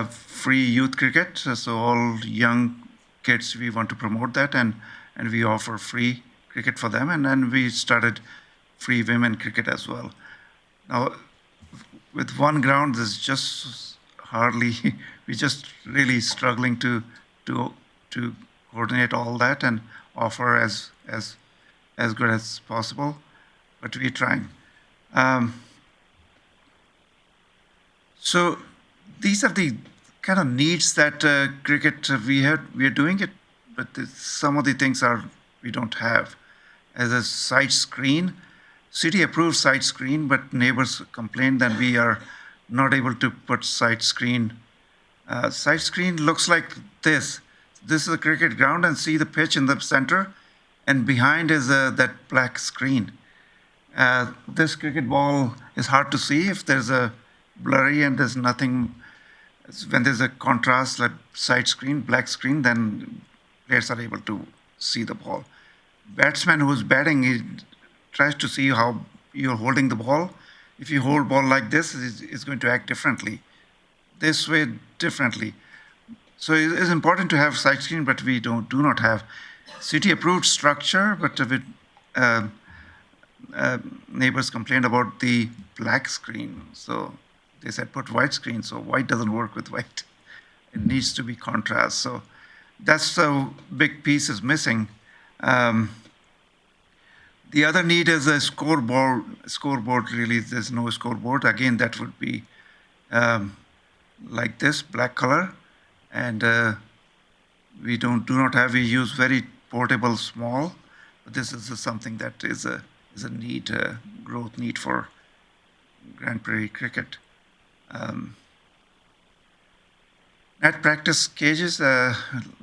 free youth cricket, so all young kids, we want to promote that, and we offer free cricket for them. And then we started free women cricket as well. Now, with one ground, there's just hardly, we're just really struggling to coordinate all that and offer as good as possible, but we're trying. So these are the kind of needs that cricket we are doing it, but some of the things we don't have. As a side screen, city approved side screen, but neighbors complained that we are not able to put side screen. Side screen looks like this. This is a cricket ground, and see the pitch in the center, and behind is that black screen. This cricket ball is hard to see if there's a blurry and there's nothing. When there's a contrast like side screen, black screen, then players are able to see the ball. Batsman who's batting, he tries to see how you're holding the ball. If you hold ball like this, it's going to act differently. This way, differently. So it's important to have side screen, but we do not have city-approved structure. But with neighbors complained about the black screen, so they said put white screen. So white doesn't work with white; it needs to be contrast. So that's a big piece is missing. The other need is a scoreboard. Scoreboard, really, there's no scoreboard. Again, that would be like this, black color. And we do not have, we use very portable, small. But this is something that is a need, growth need for Grande Prairie cricket. Net practice cages,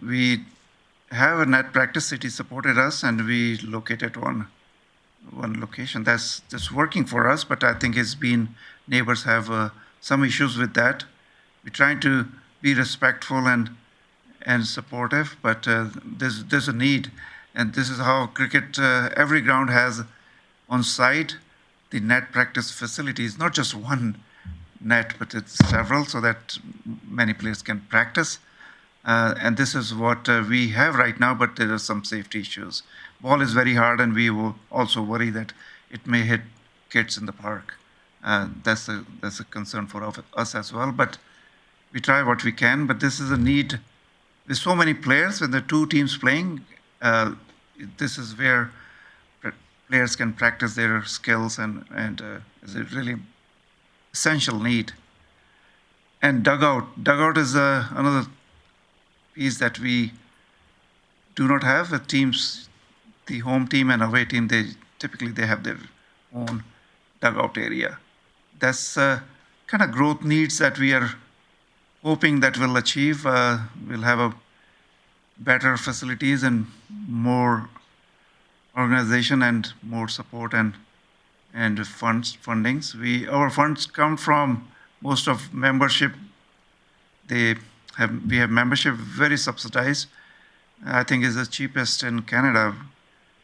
we have a net practice. City supported us, and we located one location. That's working for us, but I think it's been, neighbors have some issues with that. We're trying to be respectful and supportive, but there's a need, and this is how cricket. Every ground has on site the net practice facilities, not just one net, but it's several, so that many players can practice. And this is what we have right now, but there are some safety issues. Ball is very hard, and we will also worry that it may hit kids in the park. That's a concern for us as well. But we try what we can. But this is a need. There's so many players. When the two teams playing, this is where players can practice their skills, and is a really essential need. And dugout is another piece that we do not have. The teams, the home team and away team, they typically have their own dugout area. That's kind of growth needs that we are hoping that we'll achieve. We'll have a better facilities and more organization and more support and fundings. Our funds come from most of membership. We have membership very subsidized. I think is the cheapest in Canada.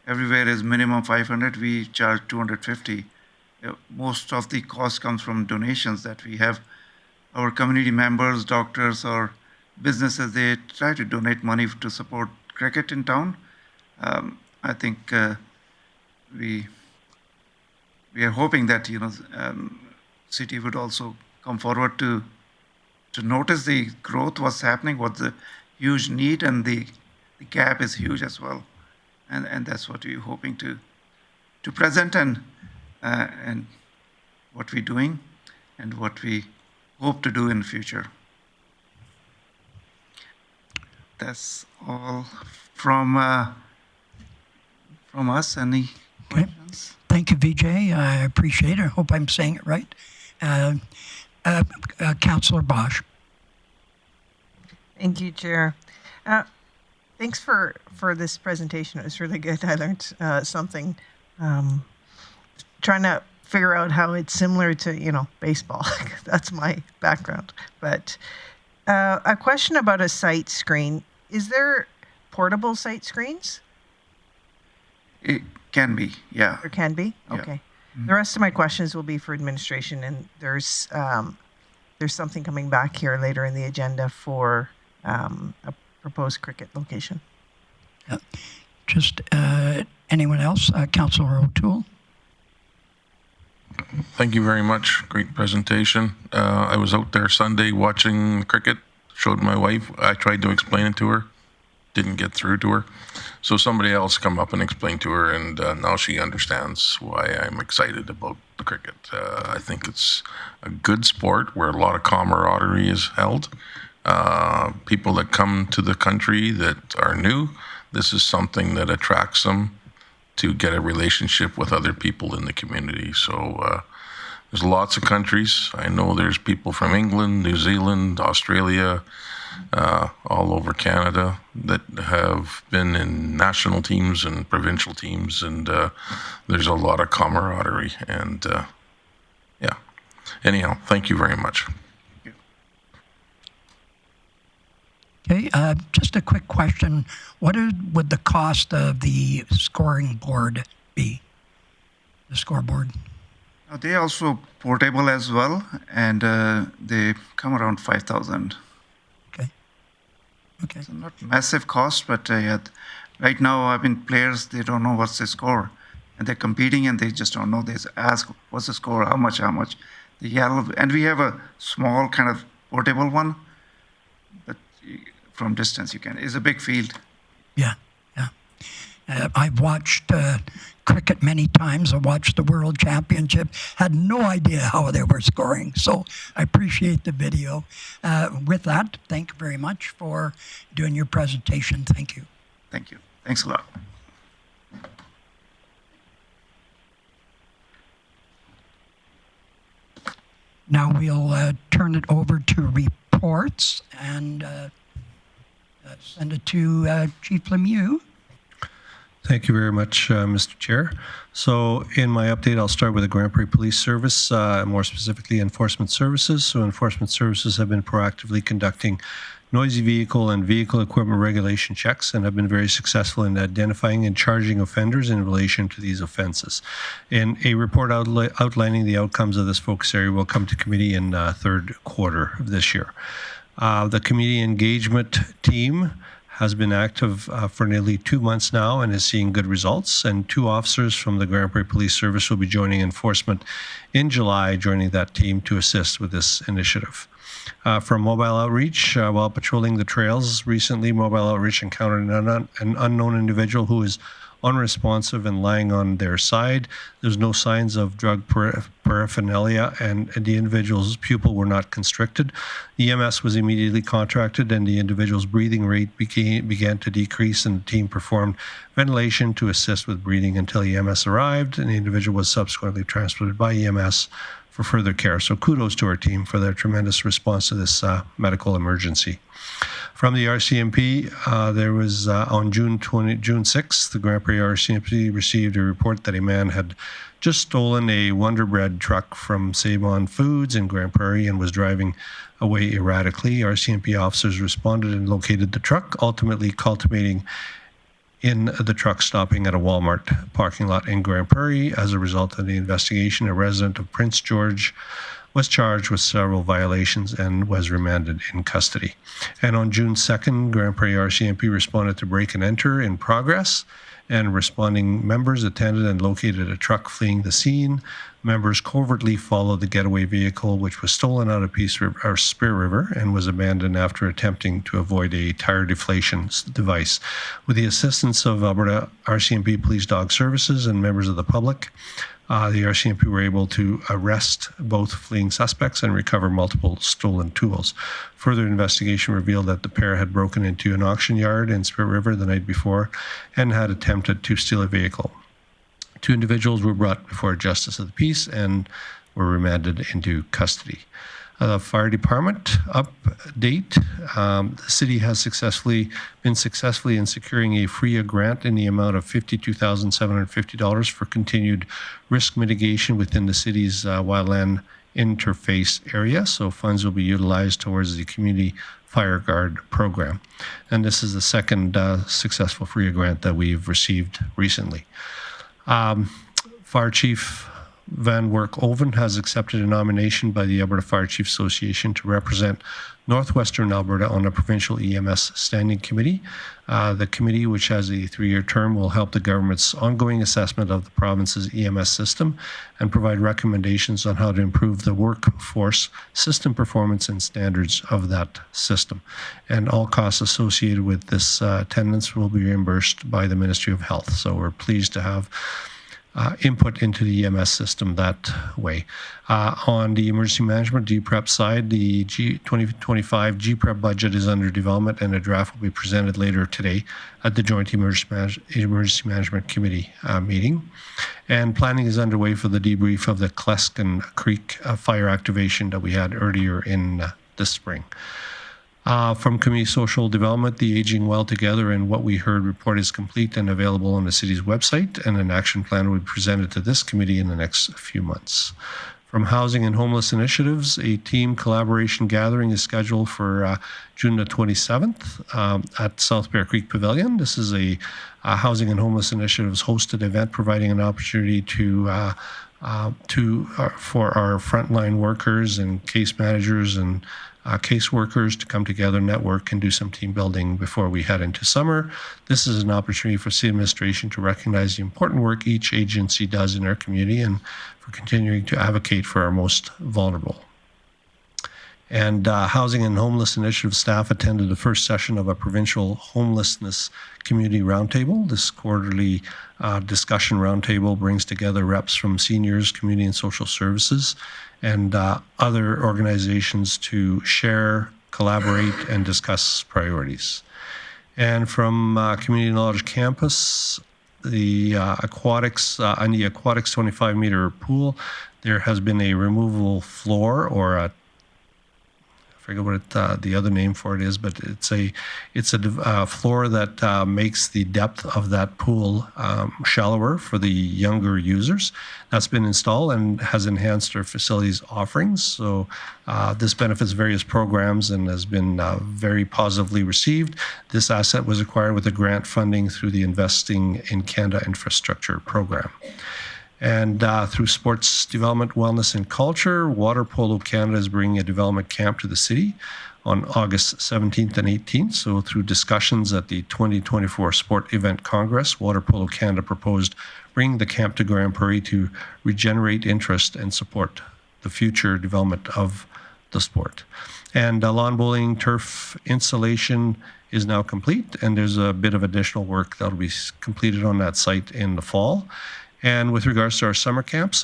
Everywhere is minimum 500. We charge 250. Most of the cost comes from donations that we have. Our community members, doctors, or businesses, they try to donate money to support cricket in town. I think we are hoping that city would also come forward to notice the growth, what's happening, what's the huge need, and the gap is huge as well, and that's what we're hoping to present and what we're doing and what we hope to do in the future. That's all from us. Any questions? Thank you, Vijay. I appreciate it. I hope I'm saying it right. Councillor Bosch. Thank you, Chair. Thanks for this presentation. It was really good. I learned something. Trying to figure out how it's similar to, baseball. That's my background. But a question about a sight screen. Is there portable sight screens? It can be, yeah. There can be? Yeah. Okay. The rest of my questions will be for administration, and there's something coming back here later in the agenda for a proposed cricket location. Just anyone else? Councillor O'Toole. Thank you very much. Great presentation. I was out there Sunday watching cricket, showed my wife. I tried to explain it to her, didn't get through to her. So somebody else come up and explained to her, and now she understands why I'm excited about the cricket. I think it's a good sport where a lot of camaraderie is held. People that come to the country that are new, this is something that attracts them to get a relationship with other people in the community. So there's lots of countries. I know there's people from England, New Zealand, Australia, all over Canada that have been in national teams and provincial teams, and there's a lot of camaraderie. And yeah, anyhow, thank you very much. Okay, just a quick question. What would the cost of the scoring board be? The scoreboard? They also portable as well, and they come around 5,000. Okay. So not massive cost, but right now, players, they don't know what's the score. And they're competing, and they just don't know. They ask, what's the score, how much? The yellow, and we have a small kind of portable one. But from distance you can. It's a big field. Yeah, yeah. I've watched cricket many times. I watched the World Championship. Had no idea how they were scoring. So I appreciate the video. With that, thank you very much for doing your presentation. Thank you. Thank you. Thanks a lot. Now we'll turn it over to reports and send it to Chief Lemieux. Thank you very much, Mr. Chair. So in my update, I'll start with the Grande Prairie Police Service, more specifically Enforcement Services. So Enforcement Services have been proactively conducting noisy vehicle and vehicle equipment regulation checks and have been very successful in identifying and charging offenders in relation to these offenses. And a report outlining the outcomes of this focus area will come to committee in third quarter of this year. The community engagement team has been active for nearly 2 months now and is seeing good results. And 2 officers from the Grande Prairie Police Service will be joining enforcement in July, joining that team to assist with this initiative. From Mobile Outreach, while patrolling the trails recently, Mobile Outreach encountered an unknown individual who is unresponsive and lying on their side. There's no signs of drug paraphernalia, and the individual's pupil were not constricted. The EMS was immediately contracted, and the individual's breathing rate began to decrease, and the team performed ventilation to assist with breathing until EMS arrived, and the individual was subsequently transported by EMS for further care. So kudos to our team for their tremendous response to this medical emergency. From the RCMP, there was on June 6th, the Grande Prairie RCMP received a report that a man had just stolen a Wonder Bread truck from Save-On Foods in Grande Prairie and was driving away erratically. RCMP officers responded and located the truck, ultimately culminating in the truck stopping at a Walmart parking lot in Grande Prairie. As a result of the investigation, a resident of Prince George was charged with several violations and was remanded in custody. And on June 2nd, Grande Prairie RCMP responded to break and enter in progress, and responding members attended and located a truck fleeing the scene. Members covertly followed the getaway vehicle, which was stolen out of Spirit River and was abandoned after attempting to avoid a tire deflation device. With the assistance of Alberta RCMP Police Dog Services and members of the public, the RCMP were able to arrest both fleeing suspects and recover multiple stolen tools. Further investigation revealed that the pair had broken into an auction yard in Spirit River the night before and had attempted to steal a vehicle. 2 individuals were brought before Justice of the Peace and were remanded into custody. The fire department update. The city has been successfully in securing a FREA grant in the amount of $52,750 for continued risk mitigation within the city's wildland interface area. So funds will be utilized towards the community fire guard program. And this is the second successful FREA grant that we've received recently. Fire Chief Van Werk Oven has accepted a nomination by the Alberta Fire Chiefs Association to represent Northwestern Alberta on a provincial EMS standing committee. The committee, which has a 3-year term, will help the government's ongoing assessment of the province's EMS system and provide recommendations on how to improve the workforce system performance and standards of that system. And all costs associated with this attendance will be reimbursed by the Ministry of Health. So we're pleased to have input into the EMS system that way. On the emergency management DPREP side, the 2025 GPREP budget is under development, and a draft will be presented later today at the Joint Emergency Management Committee meeting. And planning is underway for the debrief of the Kleskin Creek fire activation that we had earlier in this spring. From Community Social Development, the Aging Well Together and What We Heard report is complete and available on the city's website, and an action plan will be presented to this committee in the next few months. From Housing and Homeless Initiatives, a team collaboration gathering is scheduled for June the 27th at South Bear Creek Pavilion. This is a Housing and Homeless Initiatives hosted event providing an opportunity for our frontline workers and case managers and caseworkers to come together, network, and do some team building before we head into summer. This is an opportunity for city administration to recognize the important work each agency does in our community and for continuing to advocate for our most vulnerable. And Housing and Homeless Initiative staff attended the first session of a provincial homelessness community roundtable. This quarterly discussion roundtable brings together reps from seniors, community and social services, and other organizations to share, collaborate, and discuss priorities. And from Community Knowledge Campus, the aquatics, on the aquatics 25-meter pool, there has been a removable floor, or a, I forget what the other name for it is, but it's a floor that makes the depth of that pool shallower for the younger users. That's been installed and has enhanced our facilities offerings. So this benefits various programs and has been very positively received. This asset was acquired with a grant funding through the Investing in Canada Infrastructure program. And through Sports Development, Wellness and Culture, Water Polo Canada is bringing a development camp to the city on August 17th and 18th. So through discussions at the 2024 Sport Event Congress, Water Polo Canada proposed bringing the camp to Grande Prairie to regenerate interest and support the future development of the sport. And lawn bowling turf installation is now complete, and there's a bit of additional work that will be completed on that site in the fall. And with regards to our summer camps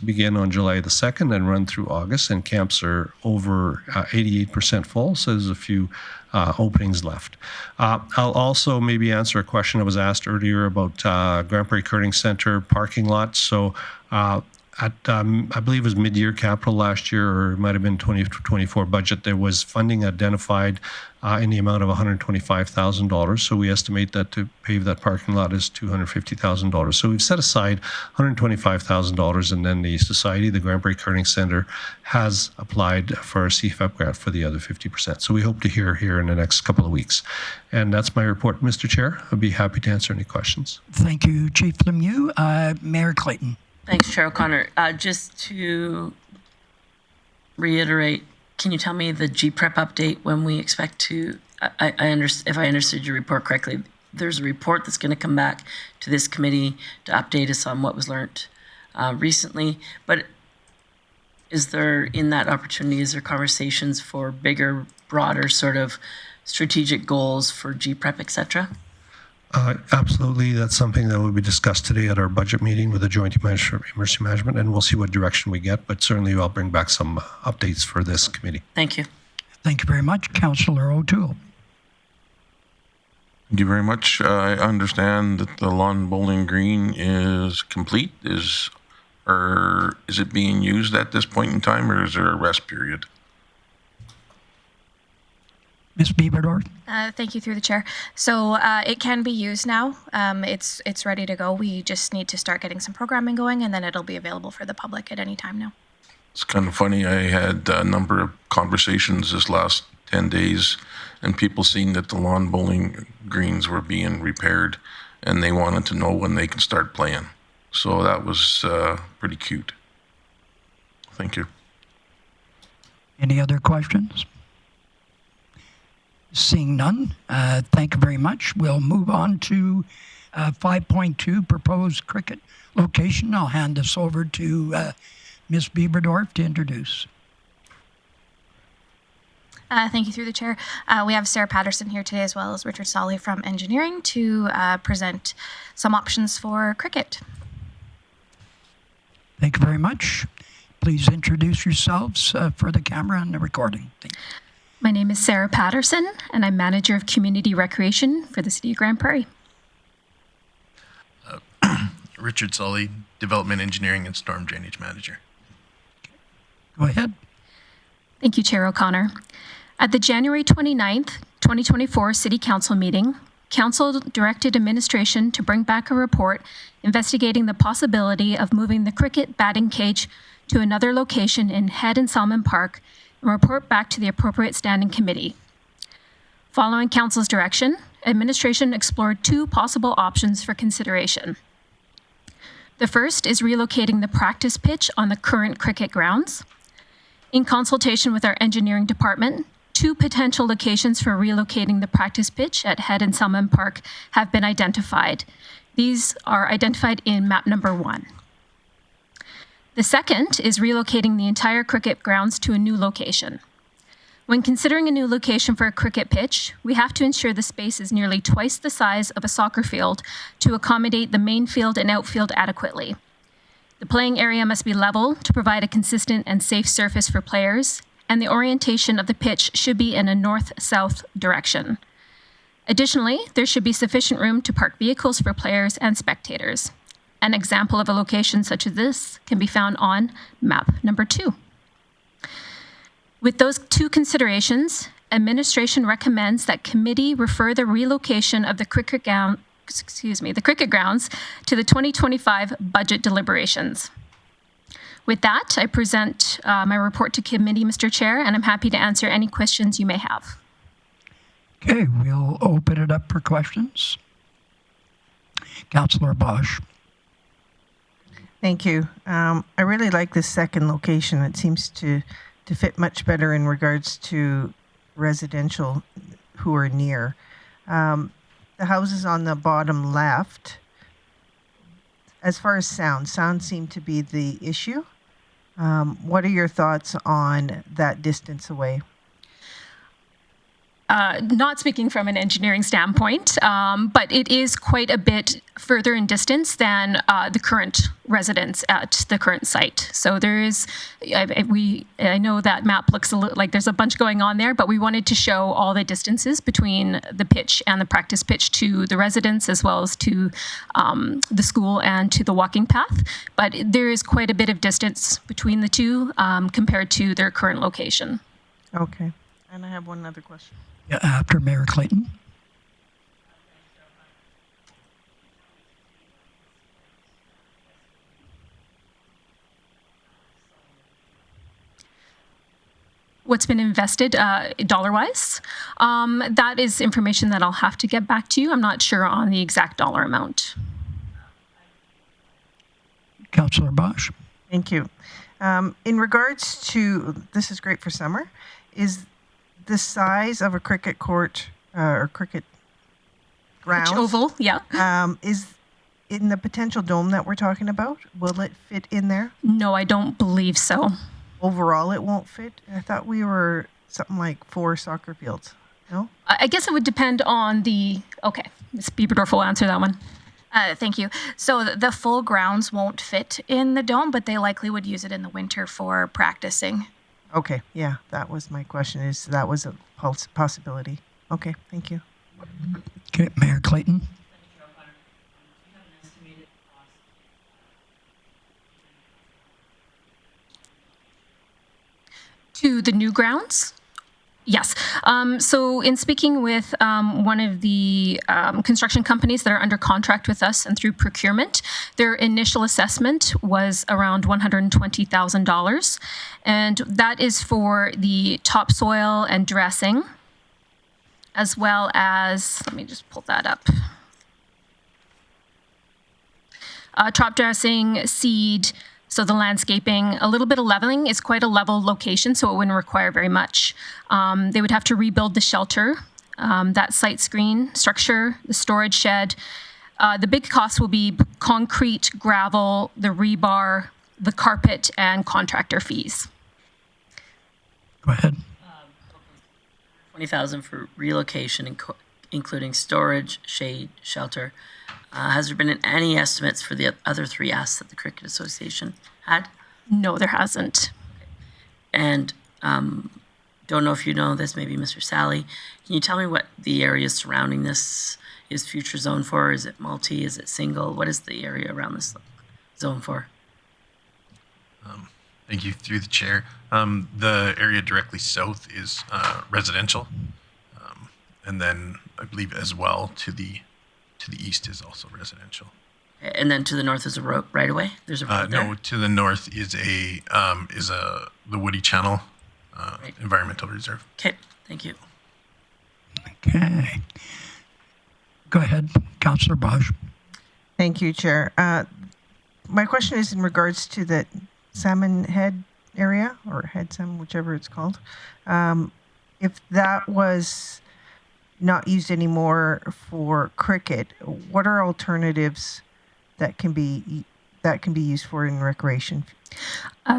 begin on July the 2nd and run through August, and camps are over 88% full, so there's a few openings left. I'll also maybe answer a question that was asked earlier about Grande Prairie Curling Centre parking lot. So at, I believe it was mid-year capital last year, or it might have been 2024 budget, there was funding identified in the amount of $125,000. So we estimate that to pave that parking lot is $250,000. So we've set aside $125,000, and then the society, the Grande Prairie Curling Centre, has applied for a CFEP grant for the other 50%. So we hope to hear here in the next couple of weeks. And that's my report, Mr. Chair. I'd be happy to answer any questions. Thank you, Chief Lemieux. Mayor Clayton. Thanks, Chair O'Connor. Just to reiterate, can you tell me the GPREP update when we expect to, if I understood your report correctly, there's a report that's going to come back to this committee to update us on what was learned recently, but is there, in that opportunity, is there conversations for bigger, broader sort of strategic goals for GPREP, et cetera? Absolutely. That's something that will be discussed today at our budget meeting with the Joint Emergency Management, and we'll see what direction we get, but certainly I'll bring back some updates for this committee. Thank you. Thank you very much. Councillor O'Toole. Thank you very much. I understand that the lawn bowling green is complete. Is it being used at this point in time, or is there a rest period? Ms. Bieberdorf. Thank you, through the chair. So it can be used now. It's ready to go. We just need to start getting some programming going, and then it'll be available for the public at any time now. It's kind of funny. I had a number of conversations this last 10 days, and people seeing that the lawn bowling greens were being repaired, and they wanted to know when they can start playing. So that was pretty cute. Thank you. Any other questions? Seeing none, thank you very much. We'll move on to 5.2, proposed cricket location. I'll hand this over to Ms. Bieberdorf to introduce. Thank you, through the chair. We have Sarah Patterson here today, as well as Richard Solly from Engineering, to present some options for cricket. Thank you very much. Please introduce yourselves for the camera and the recording. Thank you. My name is Sarah Patterson, and I'm Manager of Community Recreation for the City of Grande Prairie. Richard Solly, Development Engineering and Storm Drainage Manager. Go ahead. Thank you, Chair O'Connor. At the January 29th, 2024 City Council meeting, Council directed administration to bring back a report investigating the possibility of moving the cricket batting cage to another location in Head and Salmon Park and report back to the appropriate standing committee. Following Council's direction, administration explored two possible options for consideration. The first is relocating the practice pitch on the current cricket grounds. In consultation with our engineering department, two potential locations for relocating the practice pitch at Head and Salmon Park have been identified. These are identified in map number 1. The second is relocating the entire cricket grounds to a new location. When considering a new location for a cricket pitch, we have to ensure the space is nearly twice the size of a soccer field to accommodate the main field and outfield adequately. The playing area must be level to provide a consistent and safe surface for players, and the orientation of the pitch should be in a north-south direction. Additionally, there should be sufficient room to park vehicles for players and spectators. An example of a location such as this can be found on map number 2. With those 2 considerations, administration recommends that committee refer the relocation of the cricket grounds to the 2025 budget deliberations. With that, I present my report to committee, Mr. Chair, and I'm happy to answer any questions you may have. Okay, we'll open it up for questions. Councillor Bosch. Thank you. I really like this second location. It seems to fit much better in regards to residential who are near. The houses on the bottom left, as far as sound seemed to be the issue. What are your thoughts on that distance away? Not speaking from an engineering standpoint, but it is quite a bit further in distance than the current residents at the current site. So there is, I know that map looks a little like there's a bunch going on there, but we wanted to show all the distances between the pitch and the practice pitch to the residents, as well as to the school and to the walking path. But there is quite a bit of distance between the two compared to their current location. Okay. And I have one other question. Yeah, after Mayor Clayton. What's been invested dollar-wise? That is information that I'll have to get back to you. I'm not sure on the exact dollar amount. Councillor Bosch. Thank you. In regards to, this is great for summer, is the size of a cricket court or cricket ground oval, yeah, is in the potential dome that we're talking about. Will it fit in there? No, I don't believe so. Overall, it won't fit. I thought we were something like 4 soccer fields. No? I guess it would depend on the. Okay, Ms. Bieberdorf will answer that one. Thank you. So the full grounds won't fit in the dome, but they likely would use it in the winter for practicing. Okay, yeah, that was my question, is that was a possibility. Okay, thank you. Okay, Mayor Clayton. To the new grounds? Yes. So in speaking with one of the construction companies that are under contract with us and through procurement, their initial assessment was around $120,000. And that is for the topsoil and dressing, as well as, let me just pull that up. Top dressing, seed, so the landscaping, a little bit of leveling. Is quite a level location, so it wouldn't require very much. They would have to rebuild the shelter, that site screen structure, the storage shed. The big cost will be concrete, gravel, the rebar, the carpet, and contractor fees. Go ahead. $20,000 for relocation, including storage, shade, shelter. Has there been any estimates for the other 3 asks that the Cricket Association had? No, there hasn't. And don't know if you know this, maybe Mr. Sally. Can you tell me what the area surrounding this is future zone for? Is it multi? Is it single? What is the area around this zone for? Thank you, through the chair. The area directly south is residential. And then I believe as well to the east is also residential. And then to the north is a road right away? There's a road there? No, to the north is the Woody Channel Right. Environmental Reserve. Okay, thank you. Okay. Go ahead, Councillor Bosch. Thank you, Chair. My question is in regards to the Salmon Head area, or Head Salmon, whichever it's called. If that was not used anymore for cricket, what are alternatives that can be used for in recreation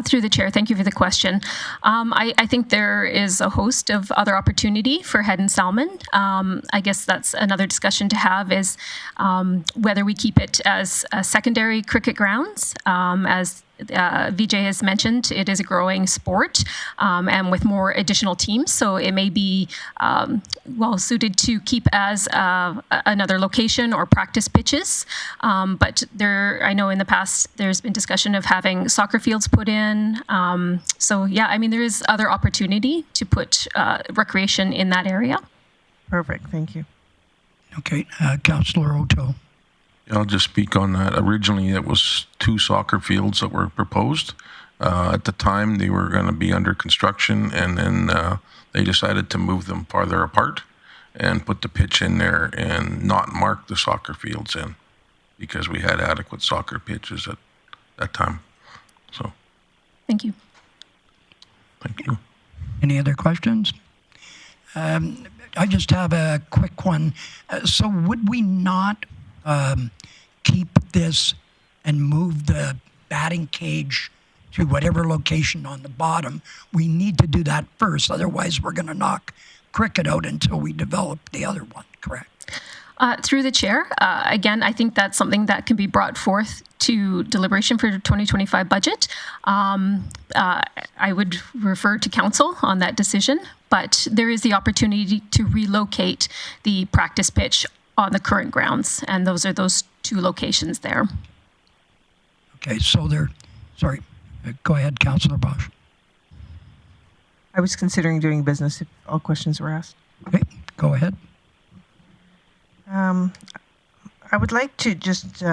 Through the chair, thank you for the question. I think there is a host of other opportunity for Head and Salmon. I guess that's another discussion to have is whether we keep it as a secondary cricket grounds. As Vijay has mentioned, it is a growing sport and with more additional teams. So it may be well suited to keep as another location or practice pitches. But I know in the past there's been discussion of having soccer fields put in. So yeah, I mean, there is other opportunity to put recreation in that area. Perfect. Thank you. Okay, Councillor O'Toole. I'll just speak on that. Originally, it was 2 soccer fields that were proposed. At the time, they were going to be under construction, and then they decided to move them farther apart and put the pitch in there and not mark the soccer fields in because we had adequate soccer pitches at that time. So, thank you. Thank you. Any other questions? I just have a quick one. So would we not keep this and move the batting cage to whatever location on the bottom? We need to do that first. Otherwise, we're going to knock cricket out until we develop the other one, correct? Through the chair, again, I think that's something that can be brought forth to deliberation for the 2025 budget. I would refer to council on that decision, but there is the opportunity to relocate the practice pitch on the current grounds, and those are those 2 locations there. Okay, so sorry, go ahead, Councillor Bosch. I was considering doing business if all questions were asked. Okay, go ahead. I would like to just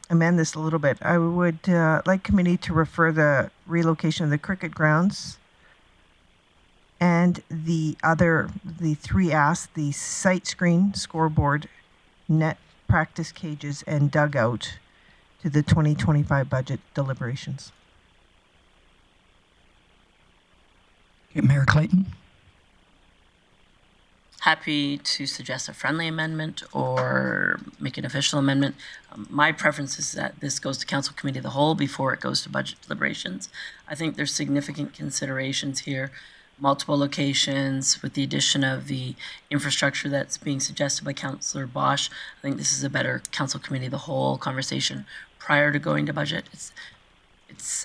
amend this a little bit. I would like committee to refer the relocation of the cricket grounds and the 3 asks, the sight screen, scoreboard, net practice cages, and dugout to the 2025 budget deliberations. Okay, Mayor Clayton. Happy to suggest a friendly amendment or make an official amendment. My preference is that this goes to Council Committee of the Whole before it goes to budget deliberations. I think there's significant considerations here, multiple locations with the addition of the infrastructure that's being suggested by Councillor Bosch. I think this is a better Council Committee of the Whole conversation prior to going to budget.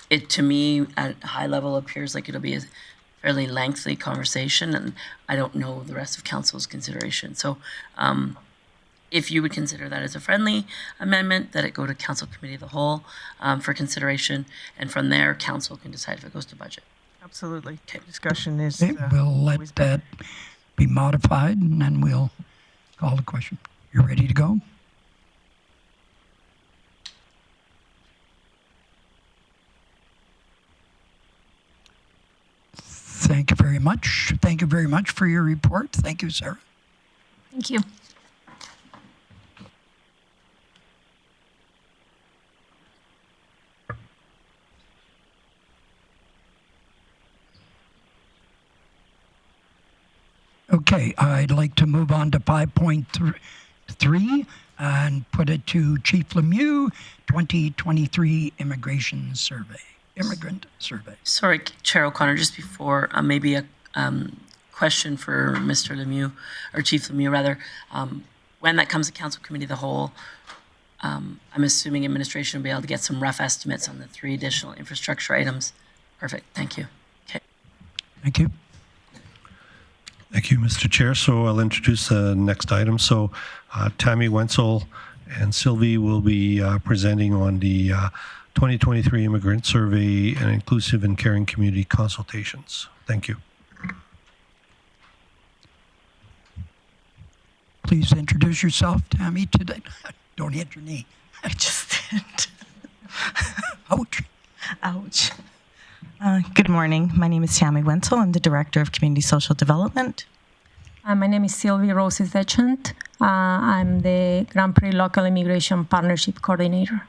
It to me at a high level appears like it'll be a fairly lengthy conversation, and I don't know the rest of council's consideration. So if you would consider that as a friendly amendment, that it go to Council Committee of the Whole for consideration, and from there, council can decide if it goes to budget. Absolutely. Okay. Discussion is... Okay, we'll let that be modified, and then we'll call the question. You ready to go? Thank you very much. Thank you very much for your report. Thank you, Sarah. Thank you. Okay, I'd like to move on to 5.3 and put it to Chief Lemieux, 2023 Immigrant Survey. Sorry, Chair O'Connor, just before maybe a question for Mr. Lemieux, or Chief Lemieux rather. When that comes to Council Committee of the Whole, I'm assuming administration will be able to get some rough estimates on the 3 additional infrastructure items. Perfect, thank you. Okay. Thank you. Thank you, Mr. Chair. So I'll introduce the next item. So Tammy Wenzel and Sylvie will be presenting on the 2023 Immigrant Survey and Inclusive and Caring Community Consultations. Thank you. Please introduce yourself, Tammy, today. Don't hit your knee. I just did. Ouch. Ouch. Good morning. My name is Tammy Wenzel. I'm the Director of Community Social Development. My name is Sylvie Rose Dechant. I'm the Grande Prairie Local Immigration Partnership Coordinator.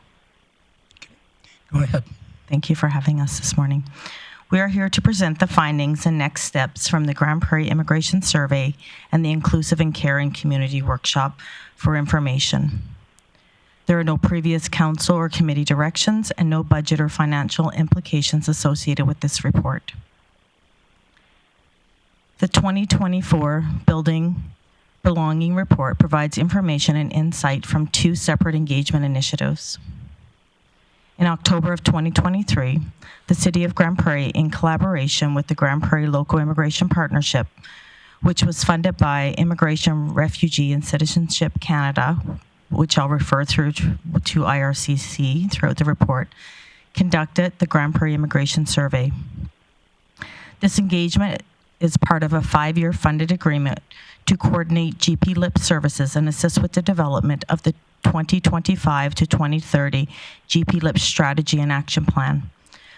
Go ahead. Thank you for having us this morning. We are here to present the findings and next steps from the Grande Prairie Immigration Survey and the Inclusive and Caring Community Workshop for information. There are no previous council or committee directions and no budget or financial implications associated with this report. The 2024 Building Belonging Report provides information and insight from 2 separate engagement initiatives. In October of 2023, the City of Grande Prairie, in collaboration with the Grande Prairie Local Immigration Partnership, which was funded by Immigration, Refugee and Citizenship Canada, which I'll refer through to IRCC throughout the report, conducted the Grande Prairie Immigration Survey. This engagement is part of a 5-year funded agreement to coordinate GP LIP services and assist with the development of the 2025 to 2030 GP LIP Strategy and Action Plan,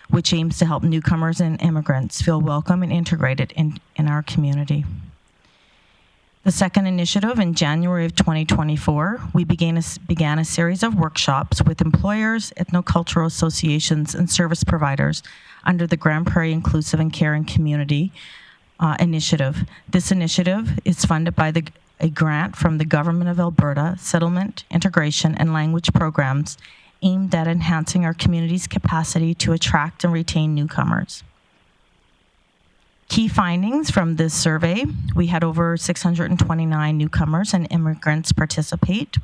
which aims to help newcomers and immigrants feel welcome and integrated in our community. The second initiative, in January of 2024, we began a series of workshops with employers, ethnocultural associations, and service providers under the Grande Prairie Inclusive and Caring Community initiative. This initiative is funded by a grant from the Government of Alberta Settlement, Integration, and Language Programs aimed at enhancing our community's capacity to attract and retain newcomers. Key findings from this survey: we had over 629 newcomers and immigrants participate.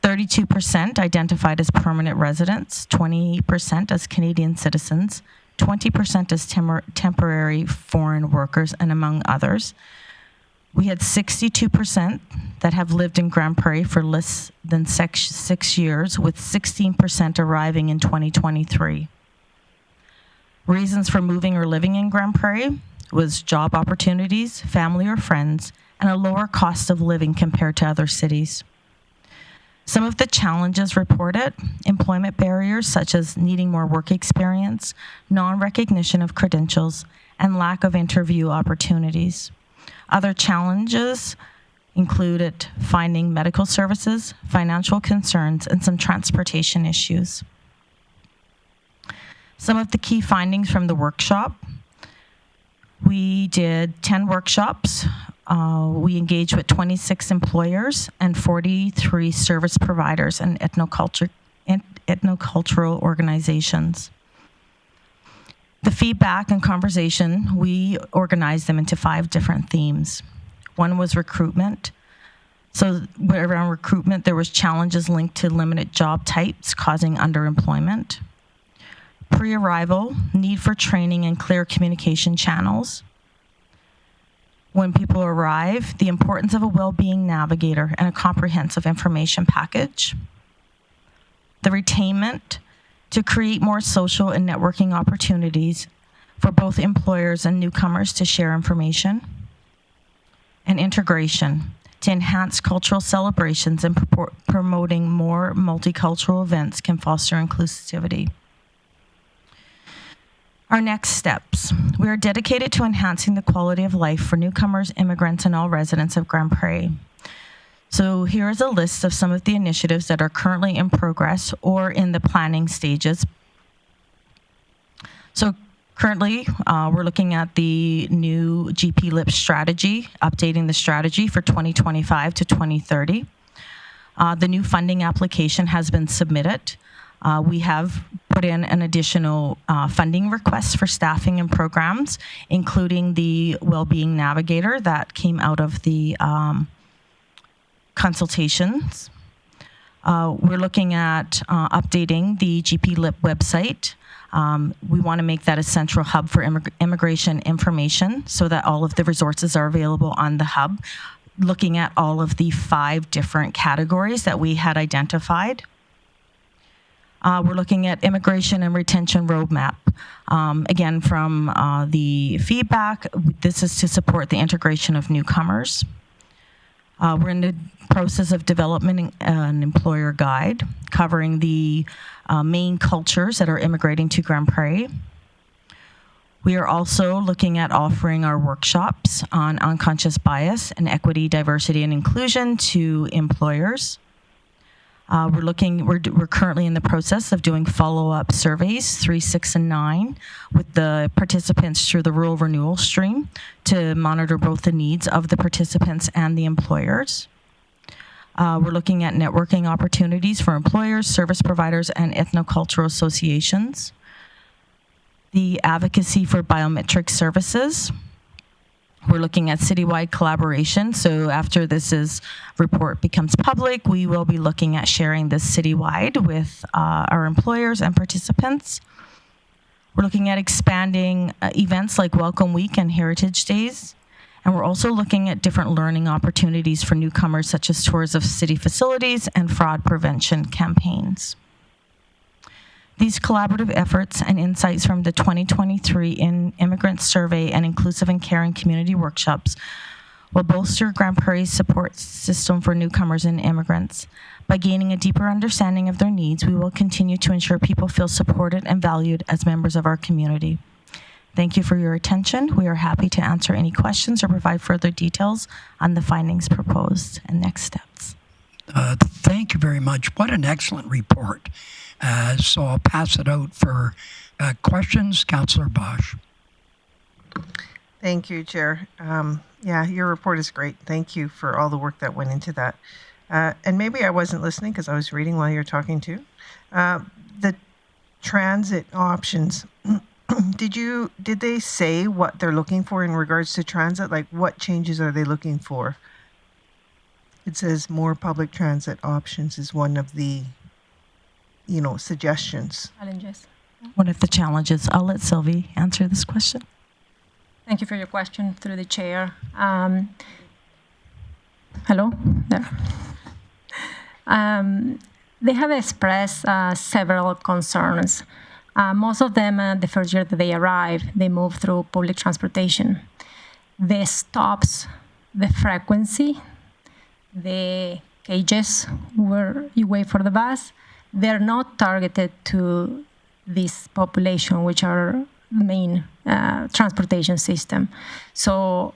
32% identified as permanent residents, 28% as Canadian citizens, 20% as temporary foreign workers, and among others. We had 62% that have lived in Grande Prairie for less than 6 years, with 16% arriving in 2023. Reasons for moving or living in Grande Prairie was job opportunities, family or friends, and a lower cost of living compared to other cities. Some of the challenges reported: employment barriers such as needing more work experience, non-recognition of credentials, and lack of interview opportunities. Other challenges included finding medical services, financial concerns, and some transportation issues. Some of the key findings from the workshop: we did 10 workshops. We engaged with 26 employers and 43 service providers and ethnocultural organizations. The feedback and conversation, we organized them into 5 different themes. One was recruitment. So around recruitment, there was challenges linked to limited job types causing underemployment. Pre-arrival, need for training and clear communication channels. When people arrive, the importance of a well-being navigator and a comprehensive information package. The retainment, to create more social and networking opportunities for both employers and newcomers to share information. And integration, to enhance cultural celebrations and promoting more multicultural events can foster inclusivity. Our next steps: we are dedicated to enhancing the quality of life for newcomers, immigrants, and all residents of Grande Prairie. So here is a list of some of the initiatives that are currently in progress or in the planning stages. So currently, we're looking at the new GP LIP strategy, updating the strategy for 2025 to 2030. The new funding application has been submitted. We have put in an additional funding request for staffing and programs, including the Wellbeing Navigator that came out of the Consultations. We're looking at updating the GP LIP website. We want to make that a central hub for immigration information so that all of the resources are available on the hub, looking at all of the 5 different categories that we had identified. We're looking at immigration and retention roadmap. Again, from the feedback, this is to support the integration of newcomers. We're in the process of developing an employer guide covering the main cultures that are immigrating to Grande Prairie. We are also looking at offering our workshops on unconscious bias and equity, diversity, and inclusion to employers. We're currently in the process of doing follow-up surveys 3, 6, and 9 with the participants through the rural renewal stream to monitor both the needs of the participants and the employers. We're looking at networking opportunities for employers, service providers, and ethnocultural associations. The advocacy for biometric services. We're looking at citywide collaboration. So after this report becomes public, we will be looking at sharing this citywide with our employers and participants. We're looking at expanding events like Welcome Week and Heritage Days. And we're also looking at different learning opportunities for newcomers, such as tours of city facilities and fraud prevention campaigns. These collaborative efforts and insights from the 2023 Immigrant Survey and Inclusive and Caring Community Workshops will bolster Grande Prairie's support system for newcomers and immigrants. By gaining a deeper understanding of their needs, we will continue to ensure people feel supported and valued as members of our community. Thank you for your attention. We are happy to answer any questions or provide further details on the findings proposed and next steps. Thank you very much. What an excellent report. So I'll pass it out for questions. Councillor Bosch. Thank you, Chair. Yeah, your report is great. Thank you for all the work that went into that. And maybe I wasn't listening because I was reading while you were talking too. The transit options. Did they say what they're looking for in regards to transit? Like, what changes are they looking for? It says more public transit options is one of the suggestions. Challenges. One of the challenges. I'll let Sylvie answer this question. Thank you for your question through the chair. Hello there. They have expressed several concerns. Most of them, the first year that they arrive, they move through public transportation. The stops, the frequency, the cages where you wait for the bus, they're not targeted to this population, which are the main transportation system. So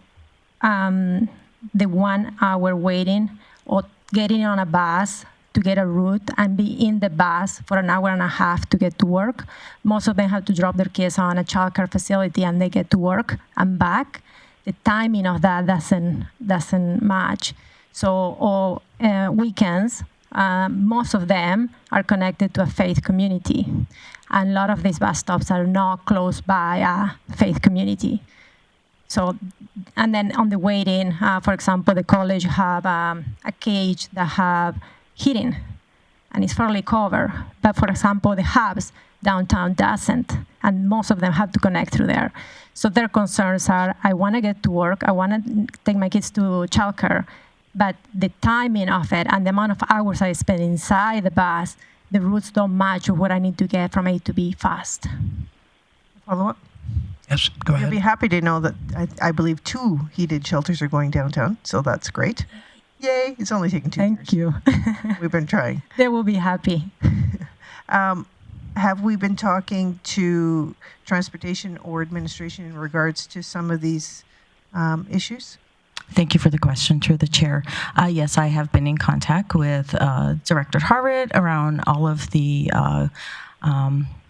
the 1 hour waiting or getting on a bus to get a route and be in the bus for an hour and a half to get to work. Most of them have to drop their kids on a childcare facility and they get to work and back. The timing of that doesn't match. So weekends, most of them are connected to a faith community. And a lot of these bus stops are not close by a faith community. So, and then on the waiting, for example, the college have a cage that have heating, and it's fairly covered. But for example, the hubs downtown doesn't, and most of them have to connect through there. So their concerns are, I want to get to work, I want to take my kids to childcare, but the timing of it and the amount of hours I spend inside the bus, the routes don't match what I need to get from A to B fast. Follow up? Yes, go ahead. You'll be happy to know that I believe 2 heated shelters are going downtown, so that's great. Yay, it's only taken 2 years. Thank you. We've been trying. They will be happy. Have we been talking to transportation or administration in regards to some of these issues? Thank you for the question, through the chair. Yes, I have been in contact with Director Harvard around all of the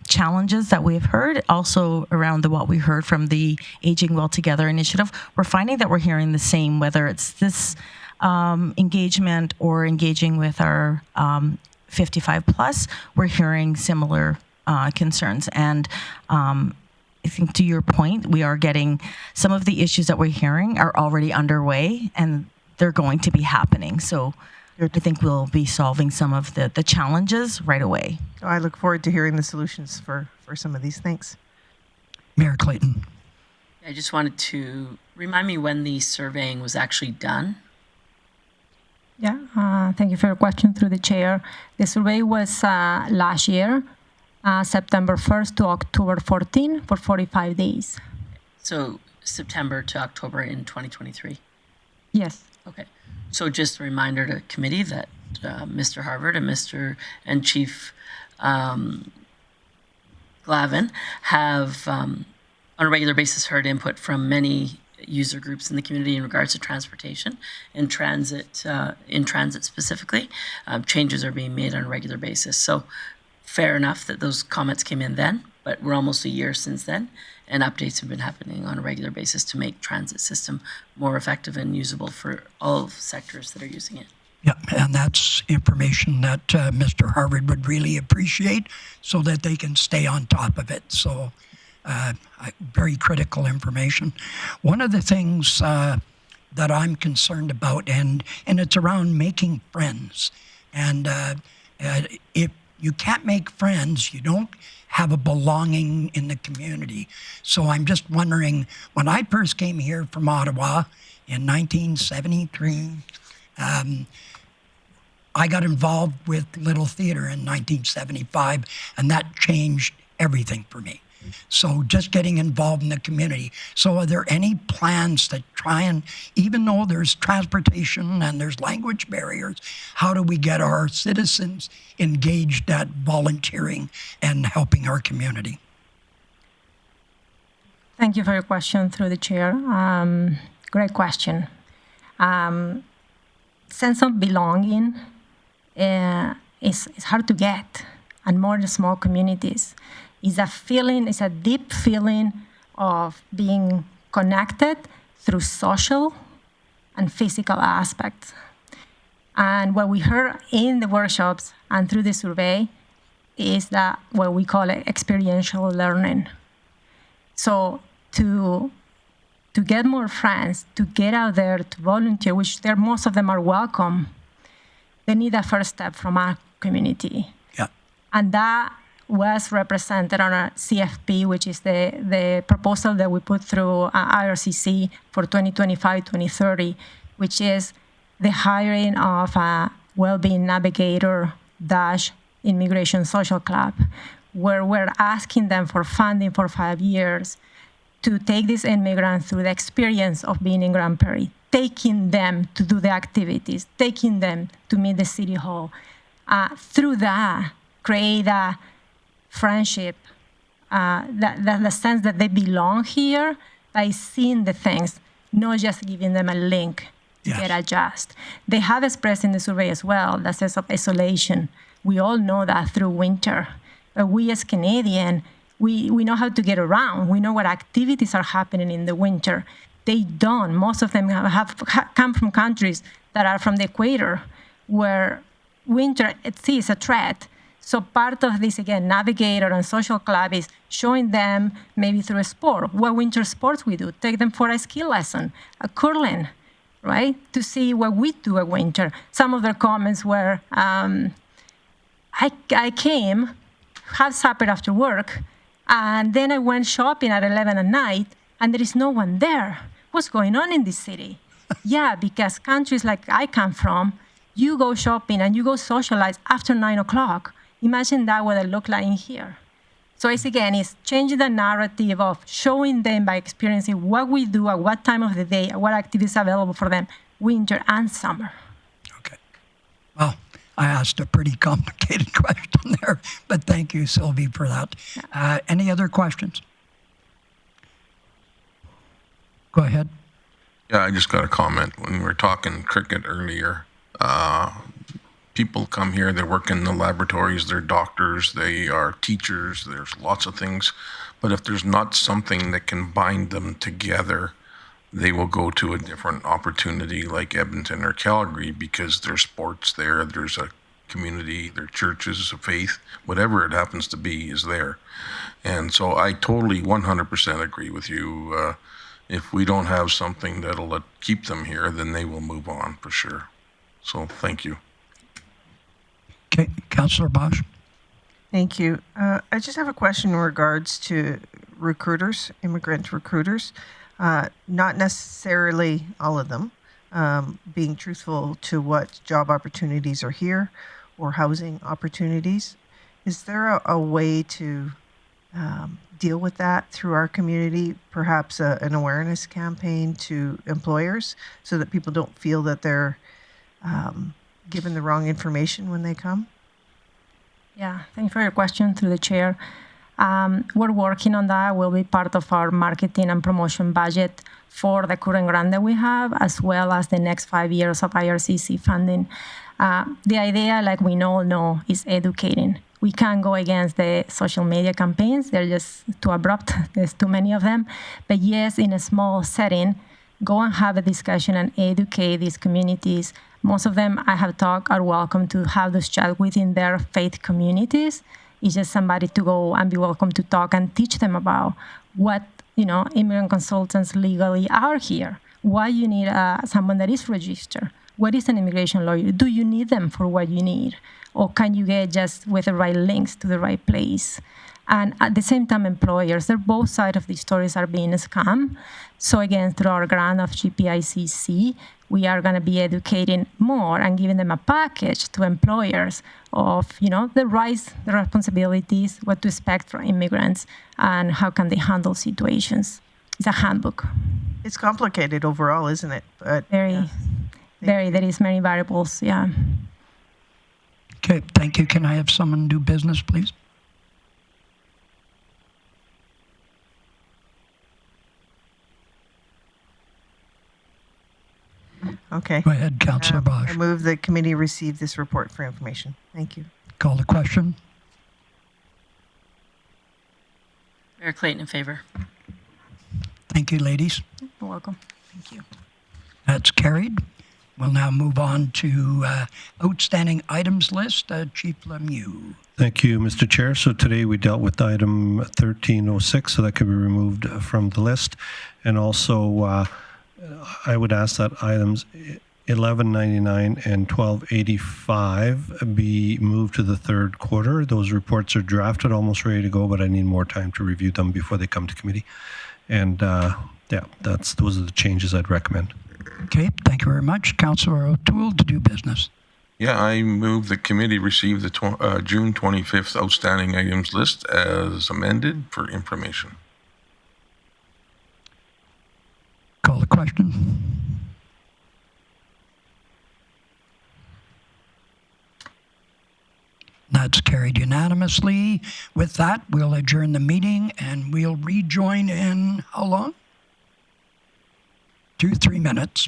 challenges that we've heard, also around what we heard from the Aging Well Together initiative. We're finding that we're hearing the same, whether it's this engagement or engaging with our 55 plus, we're hearing similar concerns. And I think to your point, we are getting some of the issues that we're hearing are already underway and they're going to be happening. So I think we'll be solving some of the challenges right away. I look forward to hearing the solutions for some of these. Thanks. Mayor Clayton. I just wanted to remind me when the surveying was actually done. Yeah, thank you for your question through the chair. The survey was last year, September 1st to October 14 for 45 days. So September to October in 2023? Yes. Okay. So just a reminder to committee that Mr. Harvard and Chief Glavin have on a regular basis heard input from many user groups in the community in regards to transportation and transit, in transit specifically. Changes are being made on a regular basis. So fair enough that those comments came in then, but we're almost a year since then, and updates have been happening on a regular basis to make transit system more effective and usable for all sectors that are using it. Yeah, and that's information that Mr. Harvard would really appreciate so that they can stay on top of it. So very critical information. One of the things that I'm concerned about, and it's around making friends. And if you can't make friends, you don't have a belonging in the community. So I'm just wondering, when I first came here from Ottawa in 1973, I got involved with Little Theatre in 1975, and that changed everything for me. So just getting involved in the community. So are there any plans to try and, even though there's transportation and there's language barriers, how do we get our citizens engaged at volunteering and helping our community? Thank you for your question through the chair. Great question. Sense of belonging is hard to get, and more in small communities. It's a feeling, it's a deep feeling of being connected through social and physical aspects. And what we heard in the workshops and through the survey is that what we call experiential learning. So to get more friends, to get out there, to volunteer, which most of them are welcome, they need a first step from our community. Yeah. And that was represented on our CFP, which is the proposal that we put through IRCC for 2025-2030, which is the hiring of a well-being navigator / immigration social club, where we're asking them for funding for 5 years to take these immigrants through the experience of being in Grande Prairie, taking them to do the activities, taking them to meet the city hall. Through that, create a friendship, the sense that they belong here by seeing the things, not just giving them a link to get adjusted. They have expressed in the survey as well that sense of isolation. We all know that through winter. But we as Canadians, we know how to get around. We know what activities are happening in the winter. They don't. Most of them have come from countries that are from the equator, where winter at sea is a threat. So part of this, again, navigator and social club is showing them, maybe through a sport, what winter sports we do. Take them for a ski lesson, a curling, right? To see what we do at winter. Some of their comments were, I came, had supper after work, and then I went shopping at 11 at night, and there is no one there. What's going on in this city? Yeah, because countries like I come from, you go shopping and you go socialize after 9 o'clock. Imagine that what it looked like in here. So it's changing the narrative of showing them by experiencing what we do at what time of the day, what activities are available for them, winter and summer. Okay. Well, I asked a pretty complicated question there, but thank you, Sylvie, for that. Any other questions? Go ahead. Yeah, I just got a comment. When we were talking cricket earlier, people come here, they work in the laboratories, they're doctors, they are teachers, there's lots of things. But if there's not something that can bind them together, they will go to a different opportunity like Edmonton or Calgary because there's sports there, there's a community, there are churches of faith, whatever it happens to be is there. And so I totally 100% agree with you. If we don't have something that'll keep them here, then they will move on for sure. So thank you. Okay, Councillor Bosch. Thank you. I just have a question in regards to recruiters, immigrant recruiters. Not necessarily all of them, being truthful to what job opportunities are here or housing opportunities. Is there a way to deal with that through our community, perhaps an awareness campaign to employers so that people don't feel that they're given the wrong information when they come? Yeah, thank you for your question through the chair. We're working on that. Will be part of our marketing and promotion budget for the current grant that we have, as well as the next 5 years of IRCC funding. The idea, like we all know, is educating. We can't go against the social media campaigns. They're just too abrupt. There's too many of them. But yes, in a small setting, go and have a discussion and educate these communities Most of them I have talked are welcome to have those chat within their faith communities. It's just somebody to go and be welcome to talk and teach them about what, immigrant consultants legally are here. Why you need someone that is registered. What is an immigration lawyer? Do you need them for what you need? Or can you get just with the right links to the right place? And at the same time, employers, they're both sides of the stories are being scammed. So again, through our grant of GPICC, we are going to be educating more and giving them a package to employers of, the rights, the responsibilities, what to expect from immigrants, and how can they handle situations. It's a handbook. It's complicated overall, isn't it? But very. There is many variables, yeah. Okay, thank you. Can I have someone do business, please? Okay. Go ahead, Councillor Bosch. I move the committee receive this report for information. Thank you. Call the question. Mayor Clayton in favor. Thank you, ladies. You're welcome. Thank you. That's carried. We'll now move on to outstanding items list. Chief Lemieux. Thank you, Mr. Chair. So today we dealt with item 1306, so that could be removed from the list. And also, I would ask that items 1199 and 1285 be moved to the third quarter. Those reports are drafted, almost ready to go, but I need more time to review them before they come to committee. And those are the changes I'd recommend. Okay, thank you very much. Councillor O'Toole to do business. Yeah, I move the committee receive the June 25th outstanding items list as amended for information. Call the question. That's carried unanimously. With that, we'll adjourn the meeting and we'll rejoin in how long? 2-3 minutes.